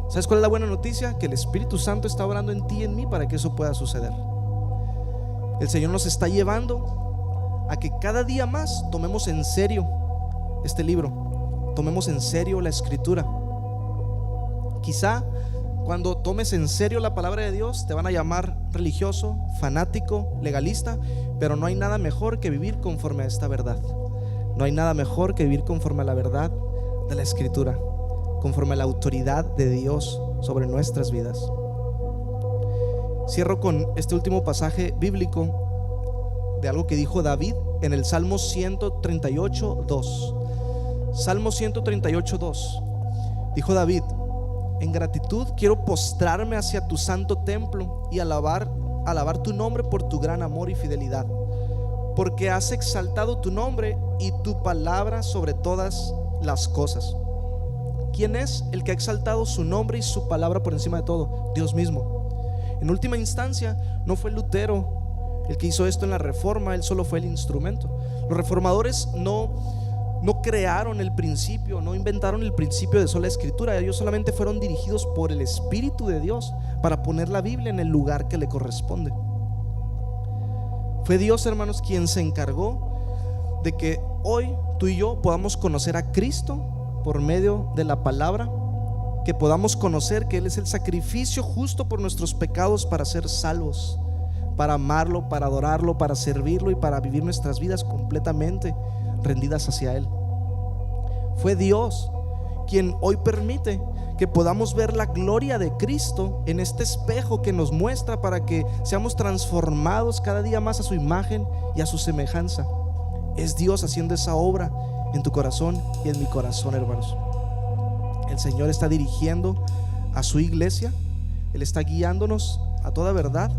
¿Sabes cuál es la buena noticia? Que el Espíritu Santo está obrando en ti y en mí para que eso pueda suceder. El Señor nos está llevando a que cada día más tomemos en serio este libro, tomemos en serio la Escritura. Quizá cuando tomes en serio la palabra de Dios te van a llamar religioso, fanático, legalista, pero no hay nada mejor que vivir conforme a esta verdad. No hay nada mejor que vivir conforme a la verdad de la Escritura, conforme a la autoridad de Dios sobre nuestras vidas. Cierro con este último pasaje bíblico de algo que dijo David en el Salmo 138:2. Salmo 138:2. Dijo David: en gratitud quiero postrarme hacia tu santo templo y alabar tu nombre por tu gran amor y fidelidad, porque has exaltado tu nombre y tu palabra sobre todas las cosas. ¿Quién es el que ha exaltado su nombre y su palabra por encima de todo? Dios mismo. En última instancia, no fue Lutero el que hizo esto en la Reforma, él solo fue el instrumento. Los reformadores no crearon el principio, no inventaron el principio de sola escritura. Ellos solamente fueron dirigidos por el Espíritu de Dios para poner la Biblia en el lugar que le corresponde. Fue Dios, hermanos, quien se encargó de que hoy tú y yo podamos conocer a Cristo por medio de la palabra, que podamos conocer que Él es el sacrificio justo por nuestros pecados para ser salvos, para amarlo, para adorarlo, para servirlo y para vivir nuestras vidas completamente rendidas hacia Él. Fue Dios quien hoy permite que podamos ver la gloria de Cristo en este espejo que nos muestra, para que seamos transformados cada día más a su imagen y a su semejanza. Es Dios haciendo esa obra en tu corazón y en mi corazón, hermanos. El Señor está dirigiendo a su iglesia. Él está guiándonos a toda verdad,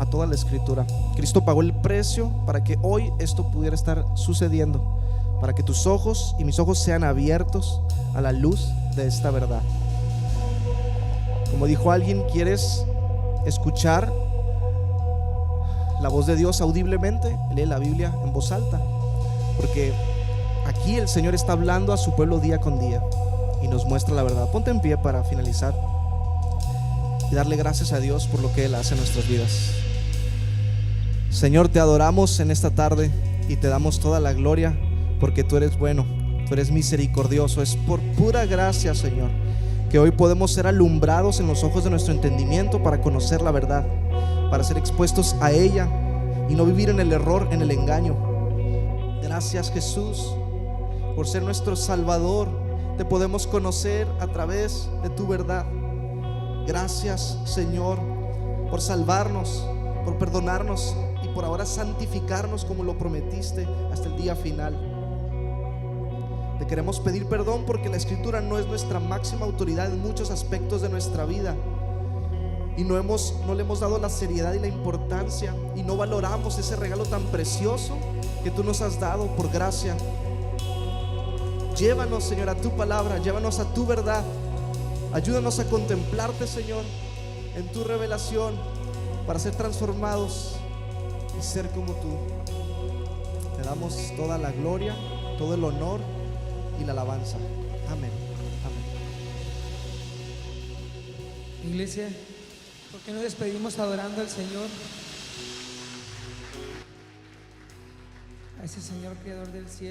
a toda la escritura. Cristo pagó el precio para que hoy esto pudiera estar sucediendo, para que tus ojos y mis ojos sean abiertos a la luz de esta verdad. Como dijo alguien, ¿quieres escuchar la voz de Dios audiblemente? Lee la Biblia en voz alta, porque aquí el Señor está hablando a su pueblo día con día y nos muestra la verdad. Ponte en pie para finalizar y darle gracias a Dios por lo que Él hace en nuestras vidas. Señor, te adoramos en esta tarde y te damos toda la gloria, porque tú eres bueno, tú eres misericordioso. Es por pura gracia, Señor, que hoy podemos ser alumbrados en los ojos de nuestro entendimiento para conocer la verdad, para ser expuestos a ella y no vivir en el error, en el engaño. Gracias, Jesús, por ser nuestro Salvador. Te podemos conocer a través de tu verdad. Gracias, Señor, por salvarnos, por perdonarnos y por ahora santificarnos como lo prometiste hasta el día final. Te queremos pedir perdón porque la Escritura no es nuestra máxima autoridad en muchos aspectos de nuestra vida, y no le hemos dado la seriedad y la importancia, y no valoramos ese regalo tan precioso que tú nos has dado por gracia. Llévanos, Señor, a tu palabra, llévanos a tu verdad. Ayúdanos a contemplarte, Señor, en tu revelación, para ser transformados y ser como tú. Te damos toda la gloria, todo el honor y la alabanza. Amén. Amén. Iglesia, ¿por qué no despedimos adorando al Señor? A ese Señor creador del cielo.